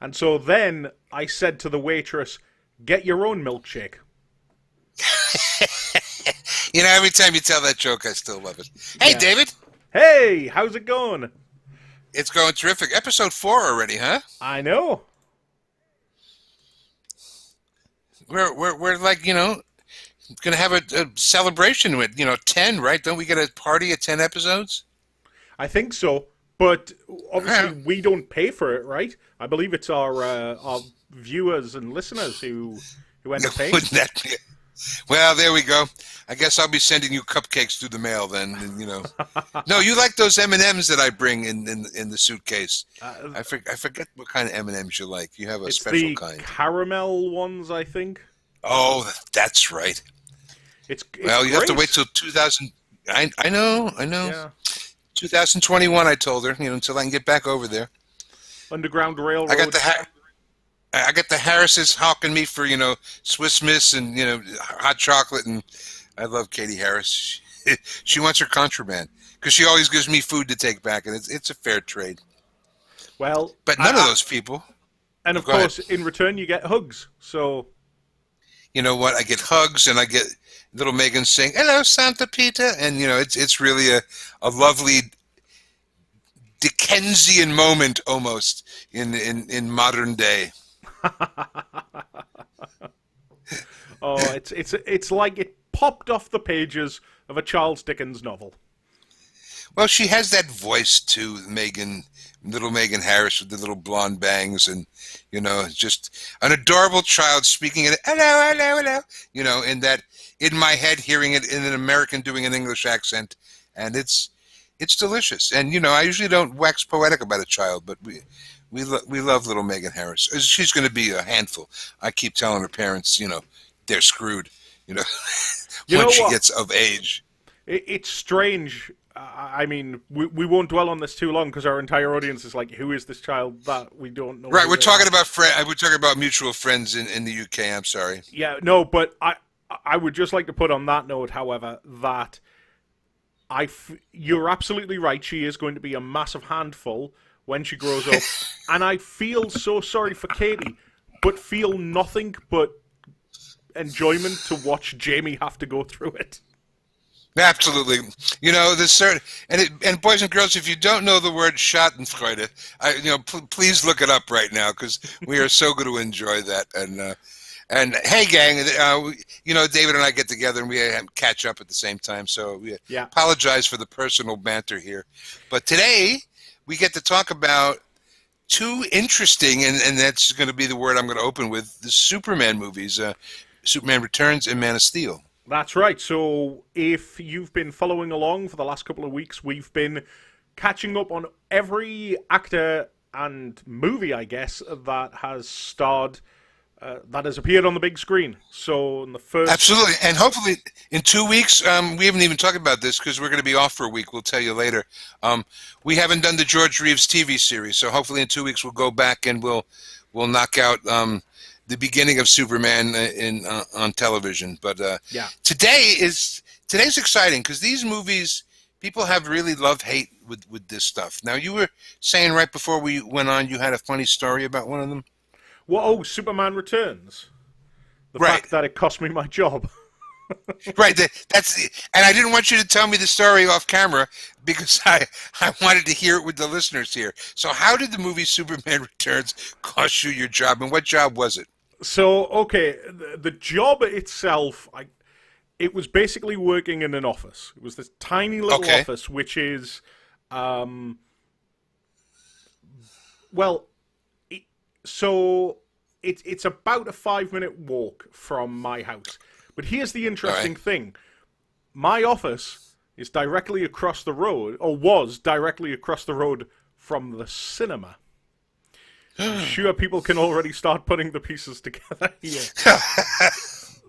And so then I said to the waitress, "Get your own milkshake." Every time you tell that joke, I still love it. Hey, Yeah. David. Hey, how's it going? It's going terrific. Episode 4 already, huh? I know. We're like, gonna have a celebration with, 10, right? Don't we get a party at 10 episodes? I think so. But obviously Yeah. we don't pay for it, right? I believe it's our viewers and listeners who end up paying. Wouldn't that be? Well, there we go. I guess I'll be sending you cupcakes through the mail then. No, you like those M&Ms that I bring in the suitcase. I forget what kind of M&Ms you like. You have a It's special the kind. caramel ones, I think. Oh, that's right. It's Well, you have to great. wait till 2000. I know. Yeah. 2021, I told her, until I can get back over there. Underground Railroad. I got the Harrises hawking me for, Swiss Miss and, hot chocolate, and I love Katie Harris. She wants her contraband because she always gives me food to take back, and it's a fair trade. Well, But none of those people. and of Go ahead. course, in return, you get hugs. So, You know what? I get hugs, and I get little Megan saying, "Hello, Santa Pita," and it's really a lovely Dickensian moment almost in modern day. oh, it's like it popped off the pages of a Charles Dickens novel. Well, she has that voice too, little Megan Harris with the little blonde bangs, and just an adorable child speaking it. Hello, hello, hello. In my head, hearing it in an American doing an English accent, and it's delicious. And I usually don't wax poetic about a child, but we love little Megan Harris. She's going to be a handful. I keep telling her parents, they're screwed. You know Once she what? gets of age. It's strange. I mean, we won't dwell on this too long because our entire audience is like, who is this child that we don't know? Right, who we're they talking are? about we're talking about mutual friends in the UK. I'm sorry. Yeah, no, but I would just like to put on that note, however, that you're absolutely right. She is going to be a massive handful when she grows up, and I feel so sorry for Katie, but feel nothing but enjoyment to watch Jamie have to go through it. Absolutely. There's certain and boys and girls, if you don't know the word Schadenfreude, please look it up right now because we are so going to enjoy that. And hey, gang, David and I get together and we catch up at the same time. So we apologize for the personal banter here, but today we get to talk about two interesting, and that's going to be the word I'm going to open with, the Superman movies, Superman Returns and Man of Steel. That's right. So if you've been following along for the last couple of weeks, we've been catching up on every actor and movie, I guess, that has starred, that has appeared on the big screen. So in the first... Absolutely. And hopefully in 2 weeks, we haven't even talked about this because we're going to be off for a week. We'll tell you later. We haven't done the George Reeves TV series. So hopefully in 2 weeks we'll go back and we'll knock out the beginning of Superman on television. But today's exciting because these movies, people have really love-hate with this stuff. Now, you were saying right before we went on, you had a funny story about one of them. Well, Superman Returns. The Right. fact that it cost me my job. Right, and I didn't want you to tell me the story off camera because I wanted to hear it with the listeners here. So how did the movie Superman Returns cost you your job, and what job was it? So, okay, the job itself, it was basically working in an office. It was this tiny little Okay. office, which is, it's about a 5-minute walk from my house. But here's the interesting thing. My office is directly across the road, or was directly across the road from the cinema. I'm sure people can already start putting the pieces together here.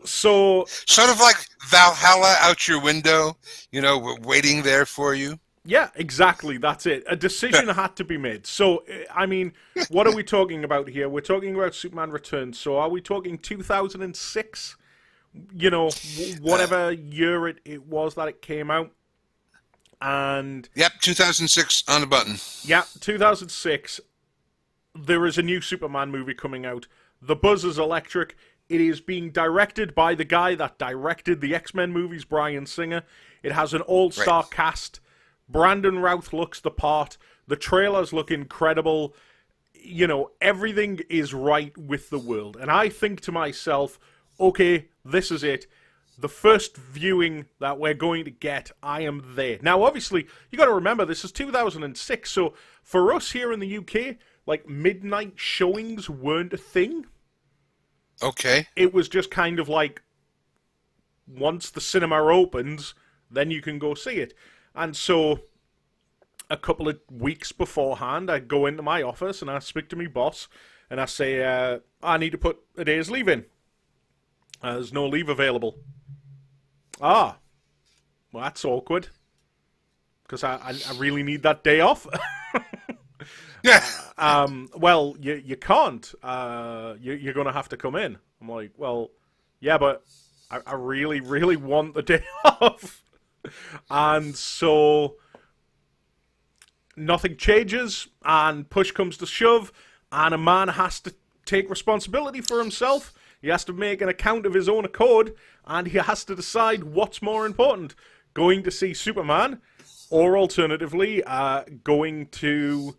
So, Sort of like Valhalla out your window, we're waiting there for you. yeah, exactly. That's it. A decision had to be made. So, I mean, what are we talking about here? We're talking about Superman Returns. So, are we talking 2006? Whatever year it was that it came out. And Yep, 2006 on the button. yeah, 2006. there is a new Superman movie coming out. The buzz is electric. It is being directed by the guy that directed the X-Men movies, Bryan Singer. It has an all-star cast. Brandon Routh looks the part. The trailers look incredible. You know, everything is right with the world. And I think to myself, okay, this is it. The first viewing that we're going to get, I am there. Now, obviously, you got to remember, this is 2006, so for us here in the UK, like, midnight showings weren't a thing. Okay. It was just kind of like, once the cinema opens, then you can go see it. And so, a couple of weeks beforehand, I go into my office and I speak to my boss, and I say, I need to put a day's leave in. There's no leave available. Ah, well, that's awkward. Because I really need that day off. Yeah. Well, you can't. You're going to have to come in. I'm like, well, yeah, but I really, really want the day off. And so nothing changes, and push comes to shove, and a man has to take responsibility for himself. He has to make an account of his own accord, and he has to decide what's more important. Going to see Superman, or alternatively, going to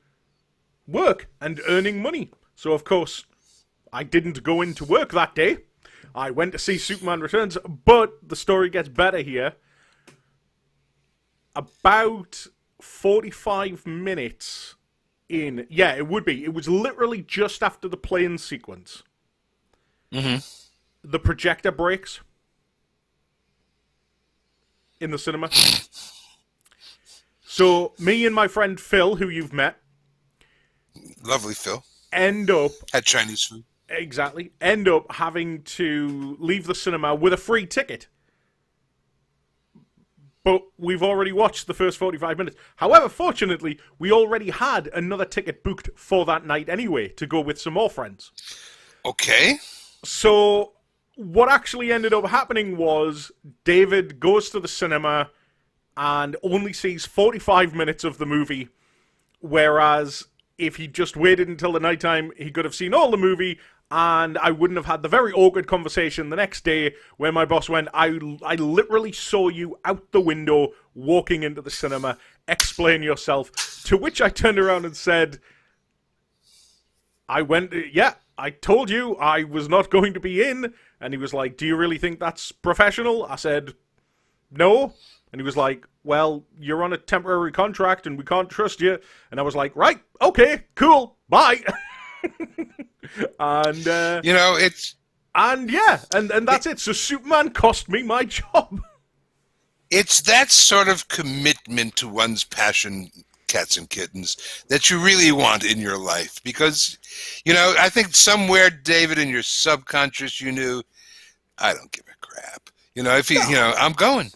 work and earning money. So, of course, I didn't go into work that day. I went to see Superman Returns, but the story gets better here. About 45 minutes in, yeah, it would be. It was literally just after the plane sequence. Mm-hmm. The projector breaks in the cinema. So me and my friend Phil, who you've met, Lovely Phil, end up had Chinese food. Exactly. End up having to leave the cinema with a free ticket. But we've already watched the first 45 minutes. However, fortunately, we already had another ticket booked for that night anyway, to go with some more friends. Okay. So what actually ended up happening was David goes to the cinema and only sees 45 minutes of the movie, whereas if he just waited until the nighttime, he could have seen all the movie, and I wouldn't have had the very awkward conversation the next day where my boss went, I literally saw you out the window walking into the cinema. Explain yourself. To which I turned around and said, yeah, I told you I was not going to be in. And he was like, do you really think that's professional? I said, no. And he was like, well, you're on a temporary contract and we can't trust you. And I was like, right, okay, cool, bye. And you know, it's and yeah, and that's it. So Superman cost me my job. It's that sort of commitment to one's passion, cats and kittens, that you really want in your life. Because, you know, I think somewhere, David, in your subconscious, you knew, I don't give a crap. You know, if you know, I'm going.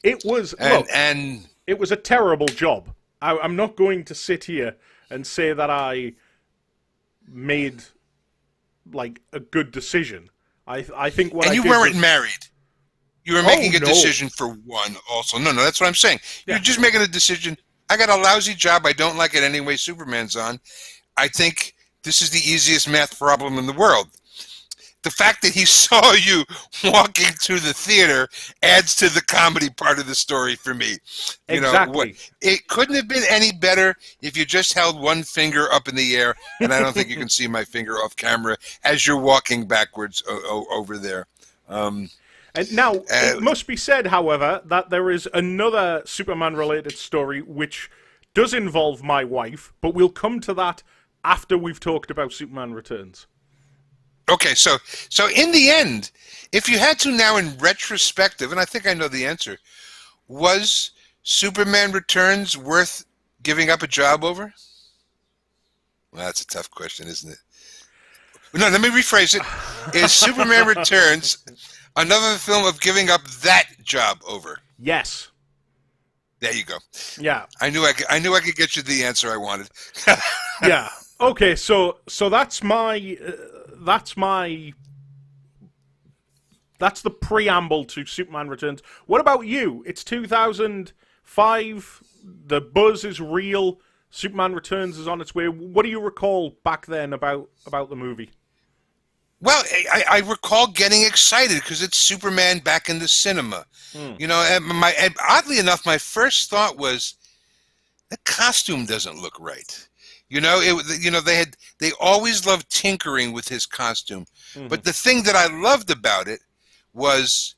It was and it was a terrible job. I'm not going to sit here and say that I made like a good decision. I think what and I you did weren't was, married. You were making a no. decision for one. Also, no, that's what I'm saying. Yeah. You're just making a decision. I got a lousy job. I don't like it anyway. Superman's on. I think this is the easiest math problem in the world. The fact that he saw you walking through the theater adds to the comedy part of the story for me. You exactly. know, it couldn't have been any better if you just held one finger up in the air, and I don't think you can see my finger off camera as you're walking backwards over there. And now, it must be said, however, that there is another Superman-related story which does involve my wife, but we'll come to that after we've talked about Superman Returns. Okay, so in the end, if you had to now in retrospective, and I think I know the answer, was Superman Returns worth giving up a job over? Well, that's a tough question, isn't it? No, let me rephrase it. Is Superman Returns another film of giving up that job over? Yes. There you go. Yeah. I knew I could get you the answer I wanted. Yeah. Okay, so that's the preamble to Superman Returns. What about you? It's 2005. The buzz is real. Superman Returns is on its way. What do you recall back then about the movie? Well, I recall getting excited because it's Superman back in the cinema. You know, and oddly enough, my first thought was, the costume doesn't look right. You know, they always loved tinkering with his costume. But the thing that I loved about it was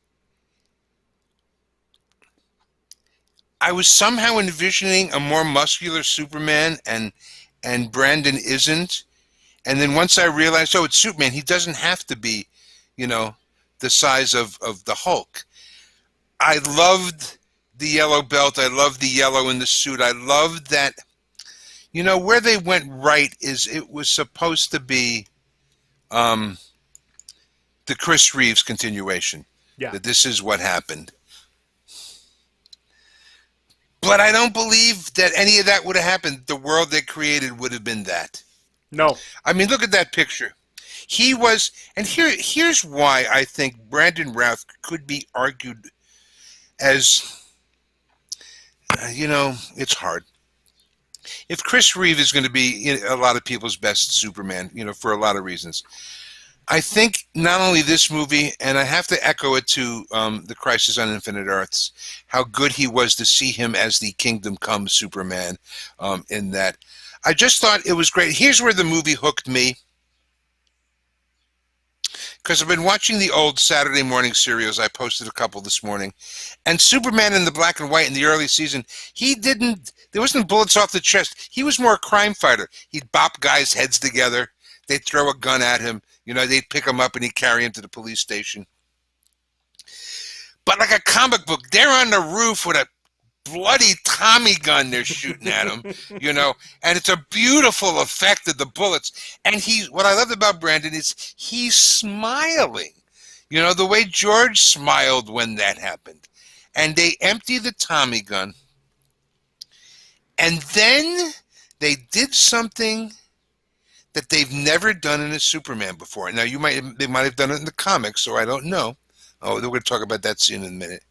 I was somehow envisioning a more muscular Superman, and Brandon isn't. And then once I realized, oh, it's Superman, he doesn't have to be, you know, the size of the Hulk. I loved the yellow belt. I loved the yellow in the suit. I loved that, you know, where they went right is it was supposed to be the Chris Reeves continuation. Yeah. That this is what happened. But I don't believe that any of that would have happened. The world they created would have been that. No. I mean, look at that picture. He was, and here's why I think Brandon Routh could be argued as, you know, it's hard. If Chris Reeve is going to be a lot of people's best Superman, you know, for a lot of reasons, I think not only this movie, and I have to echo it to The Crisis on Infinite Earths, how good he was to see him as the Kingdom Come Superman in that. I just thought it was great. Here's where the movie hooked me. Because I've been watching the old Saturday morning serials. I posted a couple this morning. And Superman in the black and white in the early season, there wasn't bullets off the chest. He was more a crime fighter. He'd bop guys' heads together. They'd throw a gun at him. You know, they'd pick him up and he'd carry him to the police station. But like a comic book, they're on the roof with a bloody Tommy gun they're shooting at him, you know, and it's a beautiful effect of the bullets. And what I loved about Brandon is he's smiling, you know, the way George smiled when that happened. And they empty the Tommy gun, and then they did something that they've never done in a Superman before. Now they might have done it in the comics, or I don't know. Oh, we're going to talk about that scene in a minute.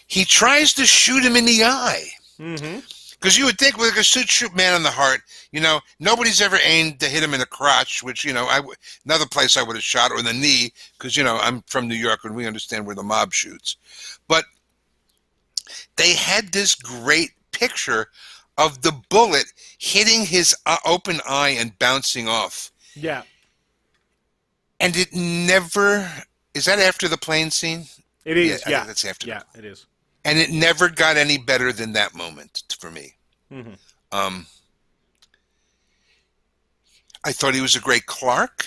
He tries to shoot him in the eye. Because you would think with a shoot man in the heart, you know, nobody's ever aimed to hit him in the crotch, which, you know, another place I would have shot, or in the knee, because, you know, I'm from New York and we understand where the mob shoots. But they had this great picture of the bullet hitting his open eye and bouncing off. Yeah. And it never... Is that after the plane scene? It is, I think that's after. Yeah, it is. And it never got any better than that moment for me. I thought he was a great Clark.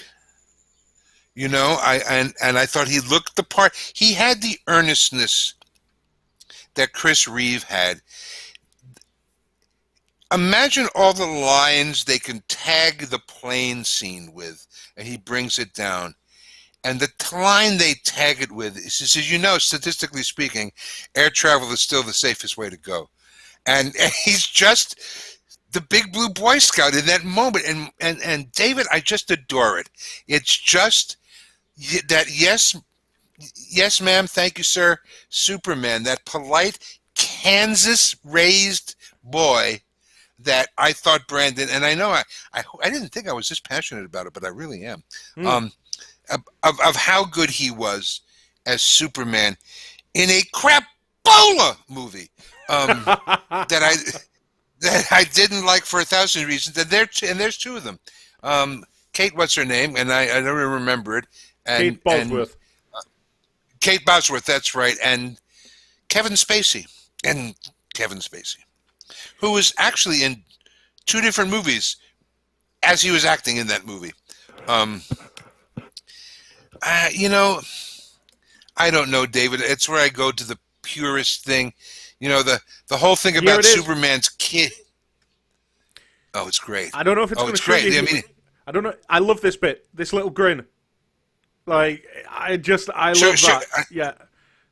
You know, I thought he looked the part. He had the earnestness that Chris Reeve had. Imagine all the lines they can tag the plane scene with, and he brings it down. And the line they tag it with is, as you know, statistically speaking, air travel is still the safest way to go. And he's just the big blue Boy Scout in that moment. And David, I just adore it. It's just that, yes, ma'am, thank you, sir, Superman, that polite Kansas-raised boy that I thought Brandon, and I know I didn't think I was this passionate about it, but I really am. Of how good he was as Superman in a crapola movie that I didn't like for 1,000 reasons. And there's two of them. Kate, what's her name? And I don't remember it. Kate Bosworth. Kate Bosworth, that's right. And Kevin Spacey. Who was actually in two different movies as he was acting in that movie. You know, I don't know, David. It's where I go to the purest thing. You know, the whole thing about Superman's kid. Oh, it's great. I don't know if it's going to show you. I mean, I don't know. I love this bit. This little grin. Like, I love that. Yeah.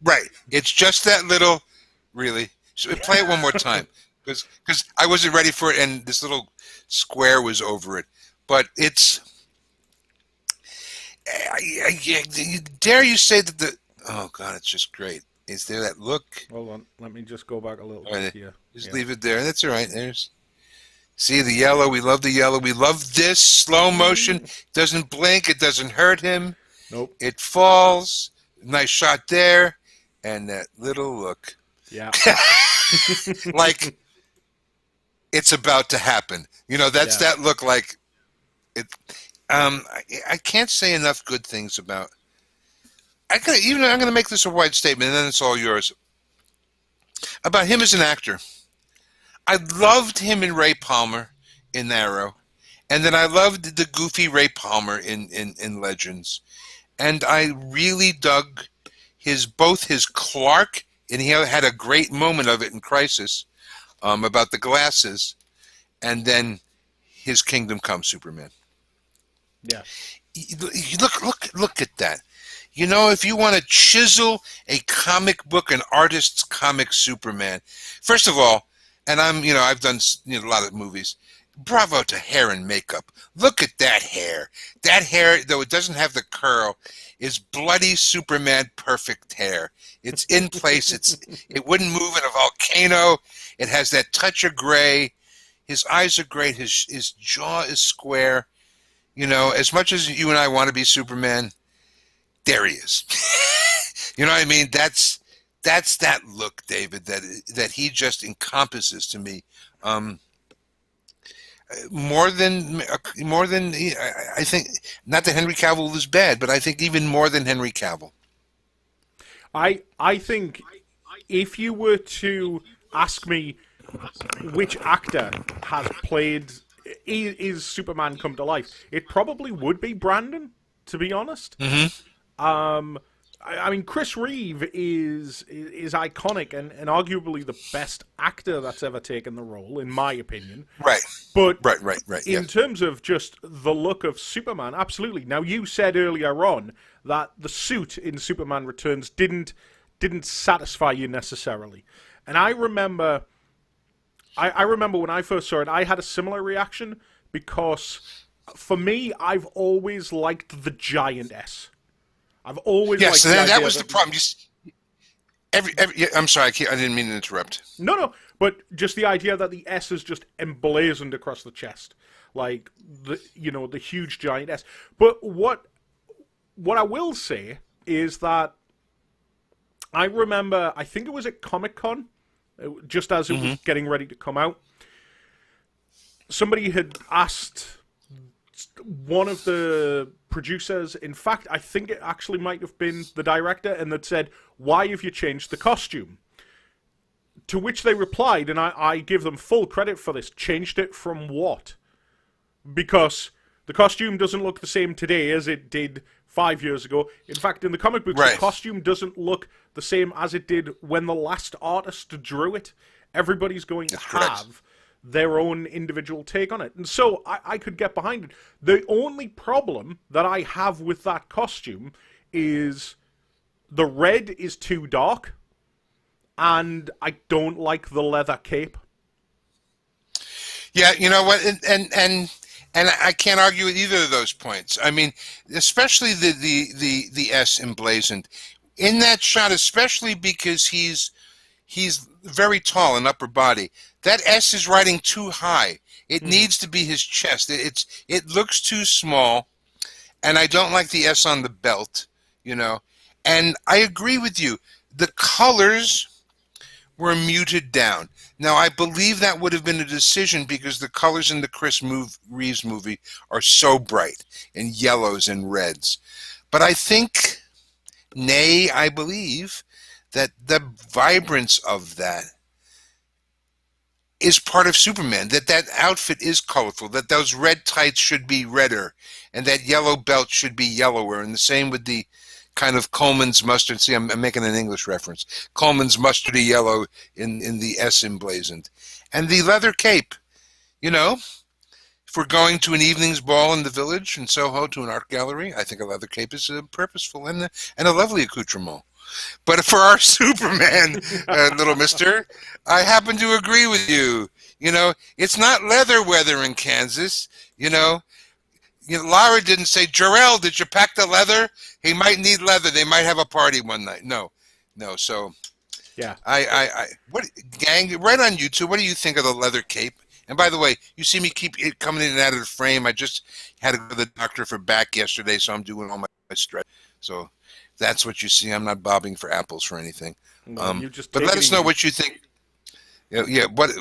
Right. It's just that little, really. So play it one more time. Because I wasn't ready for it, and this little square was over it. But it's... dare you say that oh God, it's just great. Is there that look? Hold on, let me just go back a little bit here. Just leave it there. That's all right. See the yellow. We love the yellow. We love this slow motion. Doesn't blink. It doesn't hurt him. Nope. It falls. Nice shot there. And that little look. Yeah. Like it's about to happen. That's that look like it. I can't say enough good things about. I'm going to make this a wide statement, and then it's all yours. About him as an actor. I loved him in Ray Palmer in Arrow, and then I loved the goofy Ray Palmer in Legends, and I really dug both his Clark, and he had a great moment of it in Crisis, about the glasses, and then his Kingdom Come Superman. Yeah. Look at that. If you want to chisel a comic book, an artist's comic Superman, first of all, and I've done a lot of movies. Bravo to hair and makeup. Look at that hair. That hair, though it doesn't have the curl, is bloody Superman perfect hair. It's in place. It wouldn't move in a volcano. It has that touch of gray. His eyes are great. His jaw is square. As much as you and I want to be Superman, there he is. You know what I mean? That's that look, David, that he just encompasses to me. More than I think. Not that Henry Cavill is bad, but I think even more than Henry Cavill. I think if you were to ask me which actor has played is Superman come to life, it probably would be Brandon, to be honest. Mm-hmm. I mean, Chris Reeve is iconic and arguably the best actor that's ever taken the role, in my opinion. Right. But right. In terms of just the look of Superman, absolutely. Now, you said earlier on that the suit in Superman Returns didn't satisfy you necessarily, and I remember when I first saw it, I had a similar reaction because for me, I've always liked the giant S. I've always liked the idea that was the problem. I'm sorry, I didn't mean to interrupt. No, but just the idea that the S is just emblazoned across the chest, like the huge giant S. But what I will say is that I remember, I think it was at Comic-Con, just as it was getting ready to come out, somebody had asked one of the producers, in fact, I think it actually might have been the director, and that said, "Why have you changed the costume?" To which they replied, and I give them full credit for this, changed it from what? Because the costume doesn't look the same today as it did 5 years ago. In fact, in the comic books, The costume doesn't look the same as it did when the last artist drew it. Everybody's going to have their own individual take on it. And so I could get behind it. The only problem that I have with that costume is the red is too dark, and I don't like the leather cape. Yeah, you know what, and I can't argue with either of those points. I mean, especially the S emblazoned in that shot, especially because he's very tall in upper body. That S is riding too high. It needs to be his chest. It looks too small, and I don't like the S on the belt. And I agree with you. The colors were muted down. Now, I believe that would have been a decision because the colors in the Chris Reeves movie are so bright, in yellows and reds. But I think, I believe, that the vibrance of that is part of Superman, that outfit is colorful, that those red tights should be redder, and that yellow belt should be yellower, and the same with the kind of Coleman's mustard. See, I'm making an English reference. Coleman's mustardy yellow in the S emblazoned. And the leather cape, if we're going to an evening's ball in the Village in Soho to an art gallery, I think a leather cape is purposeful and a lovely accoutrement. But for our Superman, little mister, I happen to agree with you. It's not leather weather in Kansas. Lara didn't say, Jarrell, did you pack the leather? He might need leather. They might have a party one night. No. So, yeah. What gang? Right on YouTube. What do you think of the leather cape And by the way, you see me keep it coming in and out of the frame. I just had to go to the doctor for back yesterday, so I'm doing all my stretch. So that's what you see. I'm not bobbing for apples for anything. You just But take let it us know easy. what you think. Yeah. What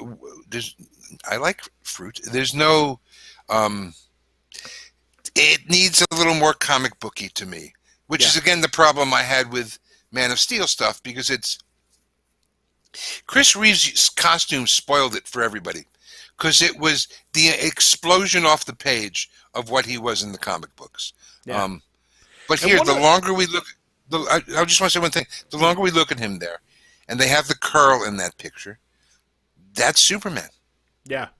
I like fruit. There's no. It needs a little more comic booky to me, which is again the problem I had with Man of Steel stuff, because it's Chris Reeves' costume spoiled it for everybody, because it was the explosion off the page of what he was in the comic books. Yeah. But And here, one the of- longer we look, I just want to say one thing. The longer we look at him there, and they have the curl in that picture, that's Superman. Yeah.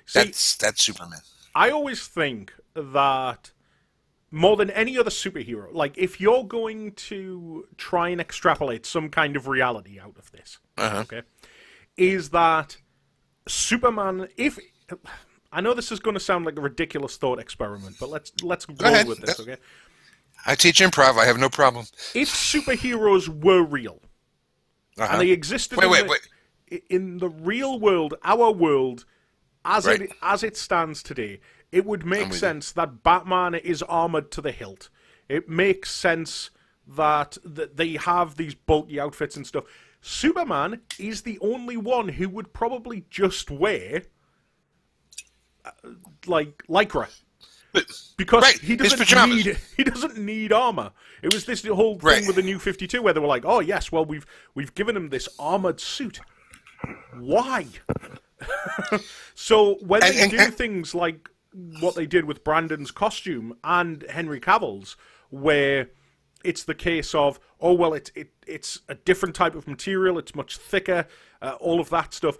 See, That's Superman. I always think that more than any other superhero, like if you're going to try and extrapolate some kind of reality out of this, okay, is that Superman, if I know this is going to sound like a ridiculous thought experiment, but let's go ahead. with this, okay? I teach improv. I have no problem. If superheroes were real and they existed in the real world, our world, as it stands today, it would make sense that Batman is armored to the hilt. It makes sense that they have these bulky outfits and stuff. Superman is the only one who would probably just wear like lycra, because he doesn't need armor. It was this whole thing with the New 52 where they were like, "Oh yes, well we've given him this armored suit. Why?" So when they do things like what they did with Brandon's costume and Henry Cavill's, where it's the case of, oh well, it's a different type of material, it's much thicker, all of that stuff.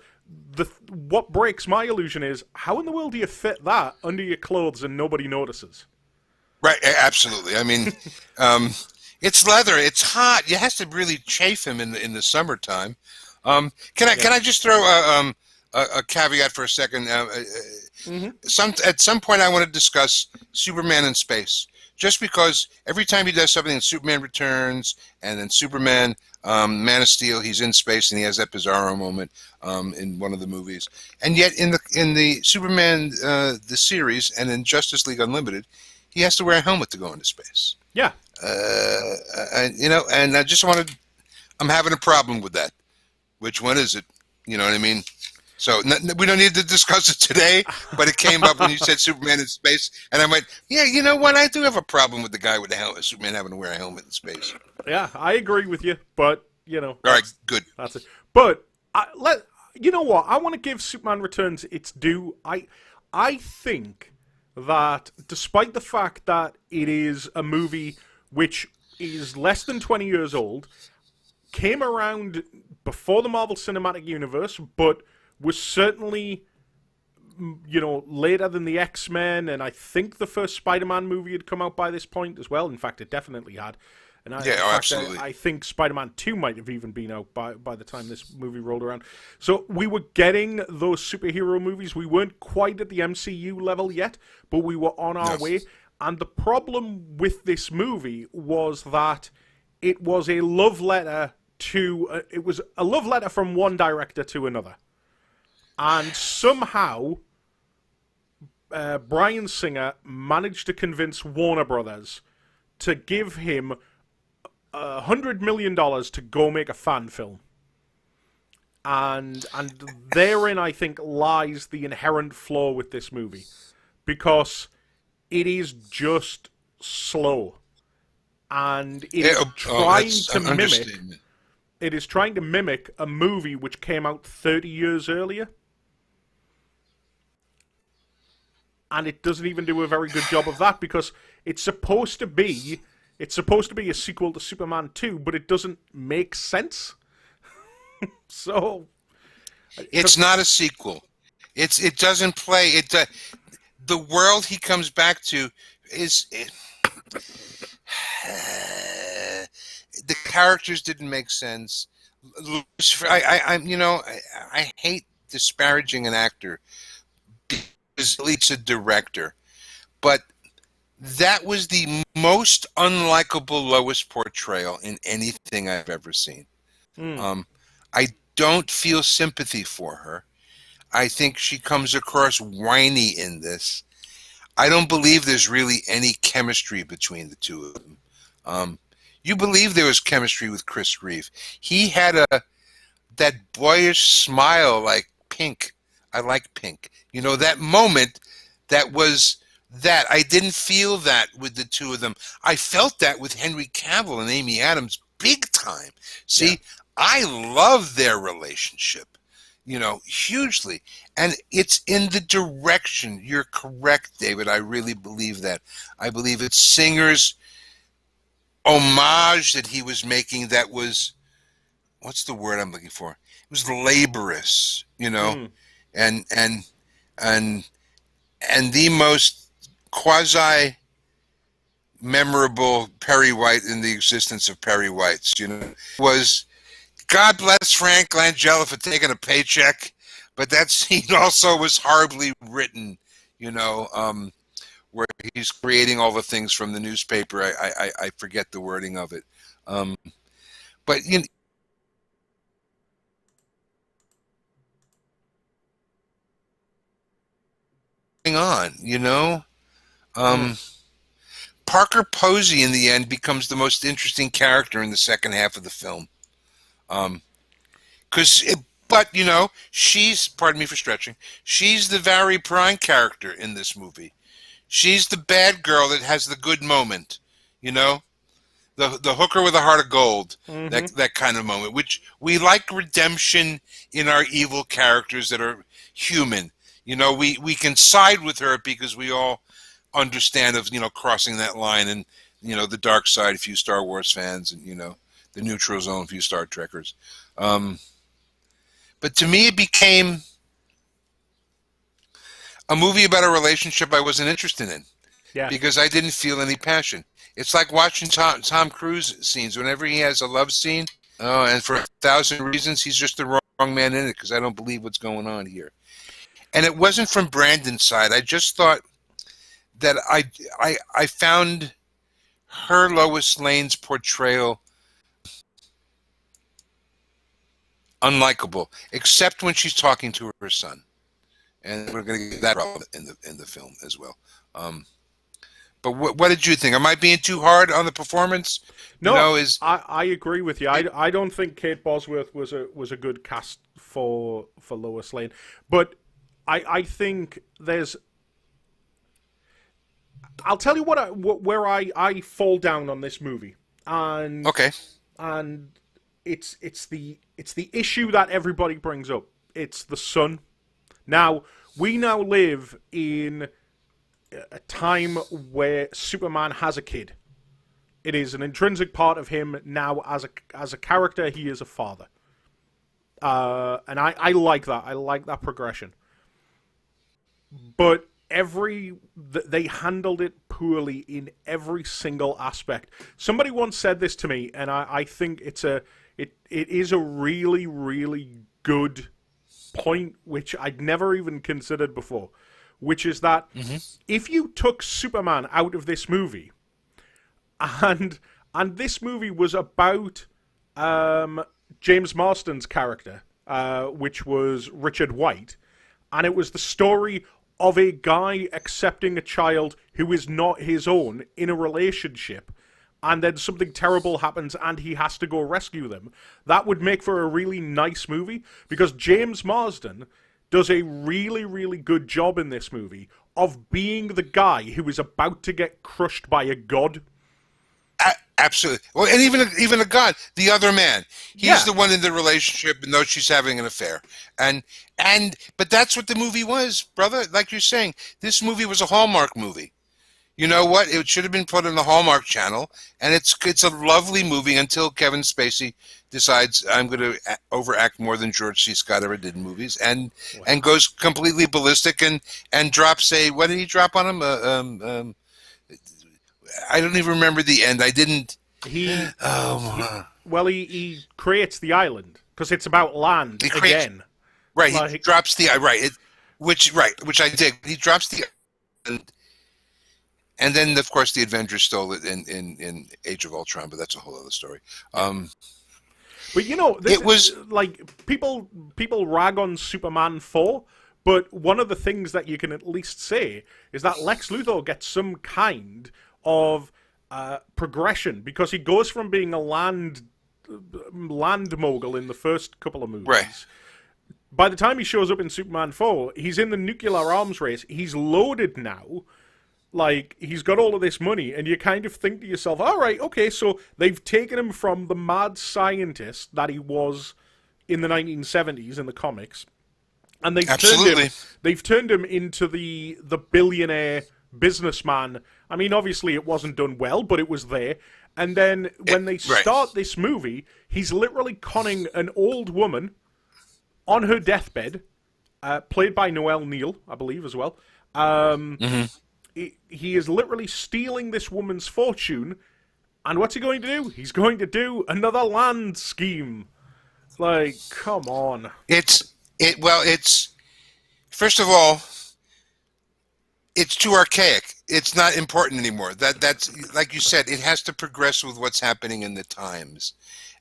What breaks my illusion is, how in the world do you fit that under your clothes and nobody notices? Right, absolutely. I mean, it's leather, it's hot. You have to really chafe him in the summertime. Can I just throw a caveat for a second? At some point, I want to discuss Superman in space. Just because every time he does something in Superman Returns and then Superman, Man of Steel, he's in space and he has that Bizarro moment in one of the movies. And yet in the Superman the series and in Justice League Unlimited, he has to wear a helmet to go into space. Yeah. And I just wanted. I'm having a problem with that. Which one is it? You know what I mean? So we don't need to discuss it today, but it came up when you said Superman in space, and I went, yeah, you know what? I do have a problem with the guy with the helmet, Superman having to wear a helmet in space. Yeah, I agree with you, but, you know. All right, good. That's it. But, you know what? I want to give Superman Returns its due. I think that despite the fact that it is a movie which is less than 20 years old, came around before the Marvel Cinematic Universe, but was certainly, you know, later than the X-Men, and I think the first Spider-Man movie had come out by this point as well. In fact, it definitely had. And absolutely. I think Spider-Man 2 might have even been out by the time this movie rolled around. So we were getting those superhero movies. We weren't quite at the MCU level yet, but we were on our way. And the problem with this movie was that it was a love letter to... it was a love letter from one director to another. And somehow, Bryan Singer managed to convince Warner Brothers to give him $100 million to go make a fan film. And therein, I think, lies the inherent flaw with this movie. Because it is just slow. And it is trying to mimic... It is trying to mimic a movie which came out 30 years earlier. And it doesn't even do a very good job of that, because it's supposed to be a sequel to Superman 2, but it doesn't make sense. So it's not a sequel. It doesn't play it. The world he comes back to is the characters didn't make sense. I hate disparaging an actor. It's a director, but that was the most unlikable Lois portrayal in anything I've ever seen. I don't feel sympathy for her. I think she comes across whiny in this. I don't believe there's really any chemistry between the two of them. You believe there was chemistry with Chris Reeve. He had that boyish smile like Pink. I like Pink. That moment that was that. I didn't feel that with the two of them. I felt that with Henry Cavill and Amy Adams big time. See, Yeah. I love their relationship, hugely. And it's in the direction. You're correct, David. I really believe that. I believe it's Singer's homage that he was making that was, what's the word I'm looking for? It was laborious, Mm. and and the most quasi memorable Perry White in the existence of Perry Whites, was God bless Frank Langella for taking a paycheck, but that scene also was horribly written, where he's creating all the things from the newspaper. I forget the wording of it, but on, Mm. Parker Posey in the end becomes the most interesting character in the second half of the film. But she's, pardon me for stretching, she's the Valerie Prine character in this movie. She's the bad girl that has the good moment, the hooker with a heart of gold, Mm-hmm. that kind of moment, which we like redemption in our evil characters that are human. We can side with her because we all understand of crossing that line, and the dark side, a few Star Wars fans, and the neutral zone, a few Star Trekkers. But to me, it became a movie about a relationship I wasn't interested in Yeah. because I didn't feel any passion. It's like watching Tom Cruise scenes. Whenever he has a love scene, and for 1,000 reasons, he's just the wrong man in it because I don't believe what's going on here. And it wasn't from Brandon's side. I just thought that I found her Lois Lane's portrayal unlikable, except when she's talking to her son, and we're going to get that problem in the film as well. But what did you think? Am I being too hard on the performance? No, I agree with you. I don't think Kate Bosworth was a good cast for Lois Lane, but I think there's. I'll tell you where I fall down on this movie, and Okay. and it's the issue that everybody brings up. It's the son. Now we now live in a time where Superman has a kid. It is an intrinsic part of him now as a character. He is a father, and I like that. I like that progression. But they handled it poorly in every single aspect. Somebody once said this to me, and I think it is a really, really good point, which I'd never even considered before, which is that if you took Superman out of this movie, and this movie was about James Marsden's character, which was Richard White, and it was the story of a guy accepting a child who is not his own in a relationship, and then something terrible happens and he has to go rescue them. That would make for a really nice movie, because James Marsden does a really, really good job in this movie of being the guy who is about to get crushed by a god. Absolutely. Well, and even a god, the other man, he's Yeah. the one in the relationship, and knows she's having an affair. But that's what the movie was, brother. Like you're saying, this movie was a Hallmark movie. You know what? It should have been put on the Hallmark Channel, and it's a lovely movie until Kevin Spacey decides I'm going to overact more than George C. Scott ever did in movies, and goes completely ballistic and drops a, what did he drop on him? I don't even remember the end. I didn't. He Oh, he creates the island because it's about land he creates, again. right. Like, He drops the right. Which I dig. He drops the and then of course the Avengers stole it in Age of Ultron, but that's a whole other story. but this It was like people rag on Superman 4, But one of the things that you can at least say is that Lex Luthor gets some kind of progression, because he goes from being a land mogul in the first couple of movies. Right. By the time he shows up in Superman 4, he's in the nuclear arms race. He's loaded now. Like, he's got all of this money, and you kind of think to yourself, all right, okay, so they've taken him from the mad scientist that he was in the 1970s in the comics, and they've turned him into the billionaire businessman. I mean, obviously it wasn't done well, but it was there. And then when they start this movie, he's literally conning an old woman on her deathbed, played by Noel Neal, I believe, as well. He is literally stealing this woman's fortune, and what's he going to do? He's going to do another land scheme. Like, come on. It's first of all, it's too archaic. It's not important anymore. That's like you said, it has to progress with what's happening in the times.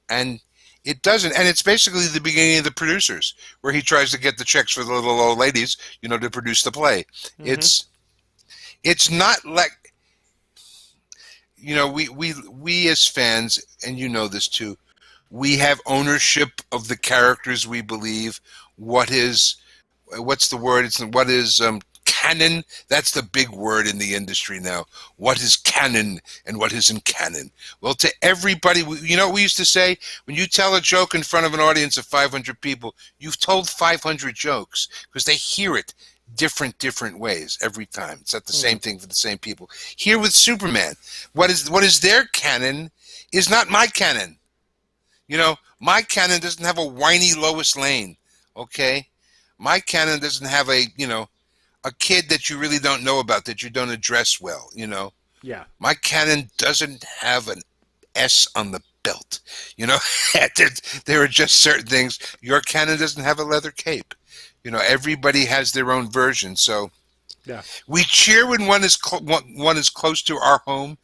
And it doesn't, and it's basically the beginning of the producers, where he tries to get the checks for the little old ladies, to produce the play. It's not like, we as fans, and you know this too, we have ownership of the characters we believe. What's the word? What is canon? That's the big word in the industry now. What is canon and what isn't canon? Well, to everybody, what we used to say? When you tell a joke in front of an audience of 500 people, you've told 500 jokes, because they hear it different ways every time. It's not the same thing for the same people. Here with Superman, what is their canon is not my canon. My canon doesn't have a whiny Lois Lane, okay? My canon doesn't have a kid that you really don't know about, that you don't address well, Yeah. My canon doesn't have an S on the belt, There are just certain things. Your canon doesn't have a leather cape. Everybody has their own version, so yeah. We cheer when one is close to our home,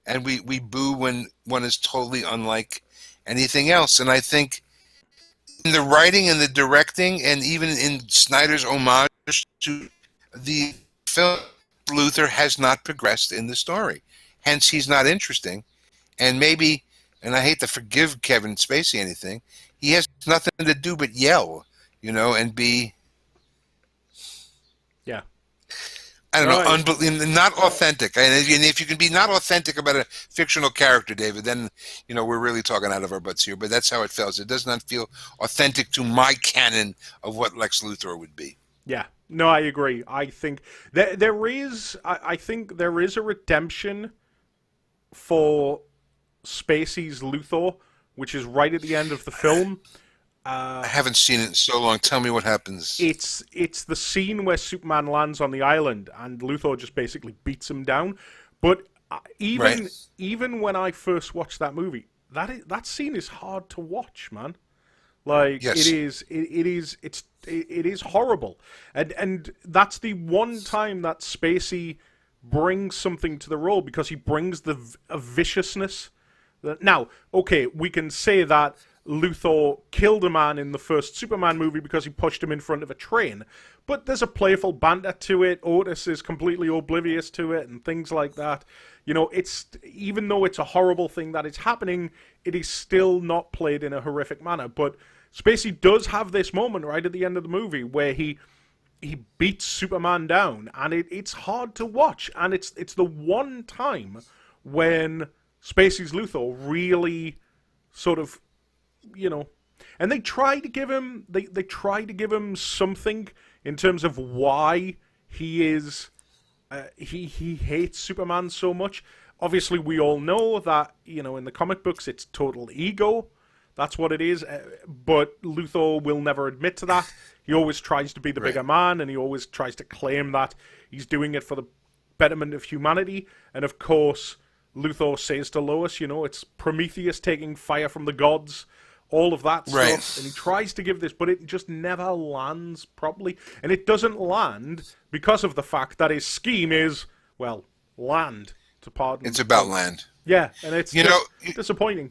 and we boo when one is totally unlike anything else. And I think in the writing and the directing, and even in Snyder's homage to the film, Luthor has not progressed in the story. Hence, he's not interesting. And maybe, and I hate to forgive Kevin Spacey anything, he has nothing to do but yell, and be... Yeah. I don't know, not authentic. And if you can be not authentic about a fictional character, David, then, we're really talking out of our butts here. But that's how it feels. It does not feel authentic to my canon of what Lex Luthor would be. Yeah. No, I agree. I think there is a redemption for Spacey's Luthor, which is right at the end of the film. I haven't seen it in so long. Tell me what happens. It's the scene where Superman lands on the island and Luthor just basically beats him down. But even when I first watched that movie, that scene is hard to watch, man. Like, yes. It is horrible, and that's the one time that Spacey brings something to the role, because he brings a viciousness. Now, okay, we can say that Luthor killed a man in the first Superman movie because he pushed him in front of a train, but there's a playful banter to it. Otis is completely oblivious to it, and things like that. It's, even though it's a horrible thing that is happening, it is still not played in a horrific manner. But Spacey does have this moment right at the end of the movie where he beats Superman down, and it's hard to watch, and it's the one time when Spacey's Luthor really sort of, and they try to give him they try to give him something in terms of why he is he hates Superman so much. Obviously, we all know that, in the comic books, it's total ego. That's what it is. But Luthor will never admit to that. He always tries to be the bigger man, and he always tries to claim that he's doing it for the betterment of humanity. And of course, Luthor says to Lois, it's Prometheus taking fire from the gods, all of that stuff. And he tries to give this, but it just never lands properly. And it doesn't land because of the fact that his scheme is, well, land, to pardon. It's about land. Yeah, and it's disappointing.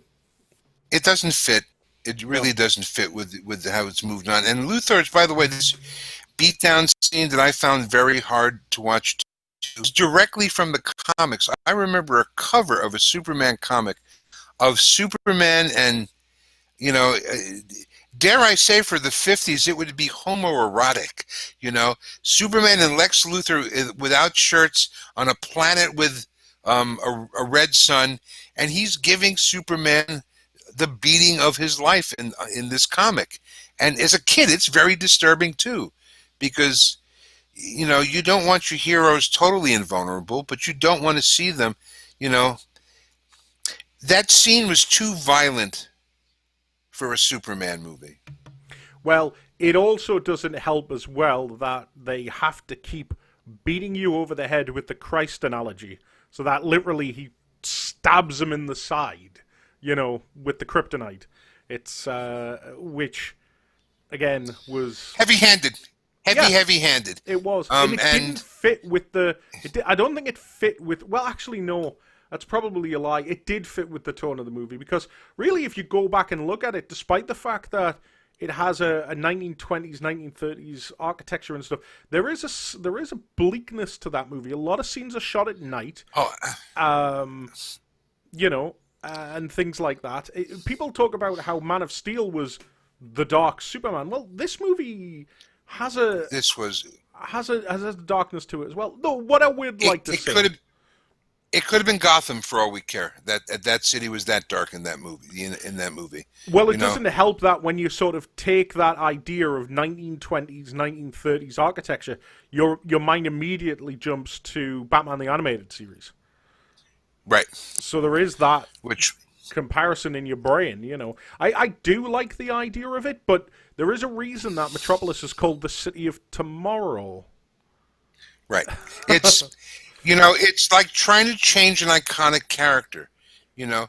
It doesn't fit. It really doesn't fit with how it's moved on. And Luthor's, by the way, beatdown scene that I found very hard to watch was directly from the comics. I remember a cover of a Superman comic of Superman and, you know, dare I say for the 50s, it would be homoerotic, you know. Superman and Lex Luthor without shirts on a planet with a red sun, and he's giving Superman the beating of his life in this comic. And as a kid, it's very disturbing too, because, you know, you don't want your heroes totally invulnerable, but you don't want to see them, you know. That scene was too violent for a Superman movie. Well, it also doesn't help as well that they have to keep beating you over the head with the Christ analogy, so that literally he stabs him in the side, you know, with the kryptonite. It's which again was Heavy-handed. yeah, Heavy-handed. it was, and it didn't fit with the. I don't think it fit with. Well, actually, no. That's probably a lie. It did fit with the tone of the movie, because really, if you go back and look at it, despite the fact that it has a 1920s, 1930s architecture and stuff, there is a bleakness to that movie. A lot of scenes are shot at night. You know, and things like that. People talk about how Man of Steel was the dark Superman. Well, this movie has a darkness to it as well. Though what I would like to say, it could have been Gotham for all we care. That city was that dark in that movie. In that movie. Well, it doesn't help that when you sort of take that idea of 1920s, 1930s architecture, your mind immediately jumps to Batman the Animated Series. Right. So there is that comparison in your brain, you know. I do like the idea of it, but there is a reason that Metropolis is called the City of Tomorrow. Right. It's, you know, it's like trying to change an iconic character, you know.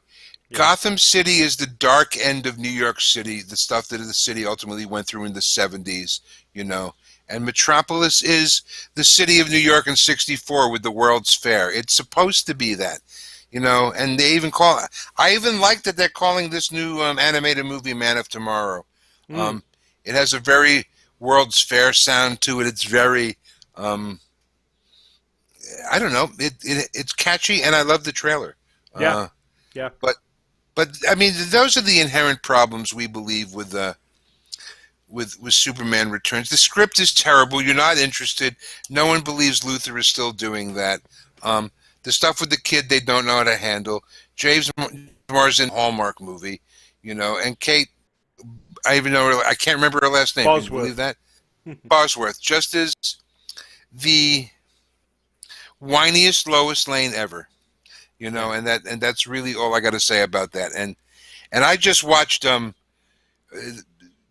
Yeah. Gotham City is the dark end of New York City, the stuff that the city ultimately went through in the 70s, you know. And Metropolis is the city of New York in '64 with the World's Fair. It's supposed to be that, you know. And they even I even like that they're calling this new animated movie Man of Tomorrow. It has a very World's Fair sound to it. It's very, I don't know. It's catchy, and I love the trailer. Yeah. But I mean, those are the inherent problems we believe with Superman Returns. The script is terrible. You're not interested. No one believes Luthor is still doing that. The stuff with the kid they don't know how to handle. James Marsden Hallmark movie, you know, and Kate. I can't remember her last name. Bosworth. Can you believe that? Bosworth, just as the whiniest Lois Lane ever. You know, and that's really all I got to say about that. And I just watched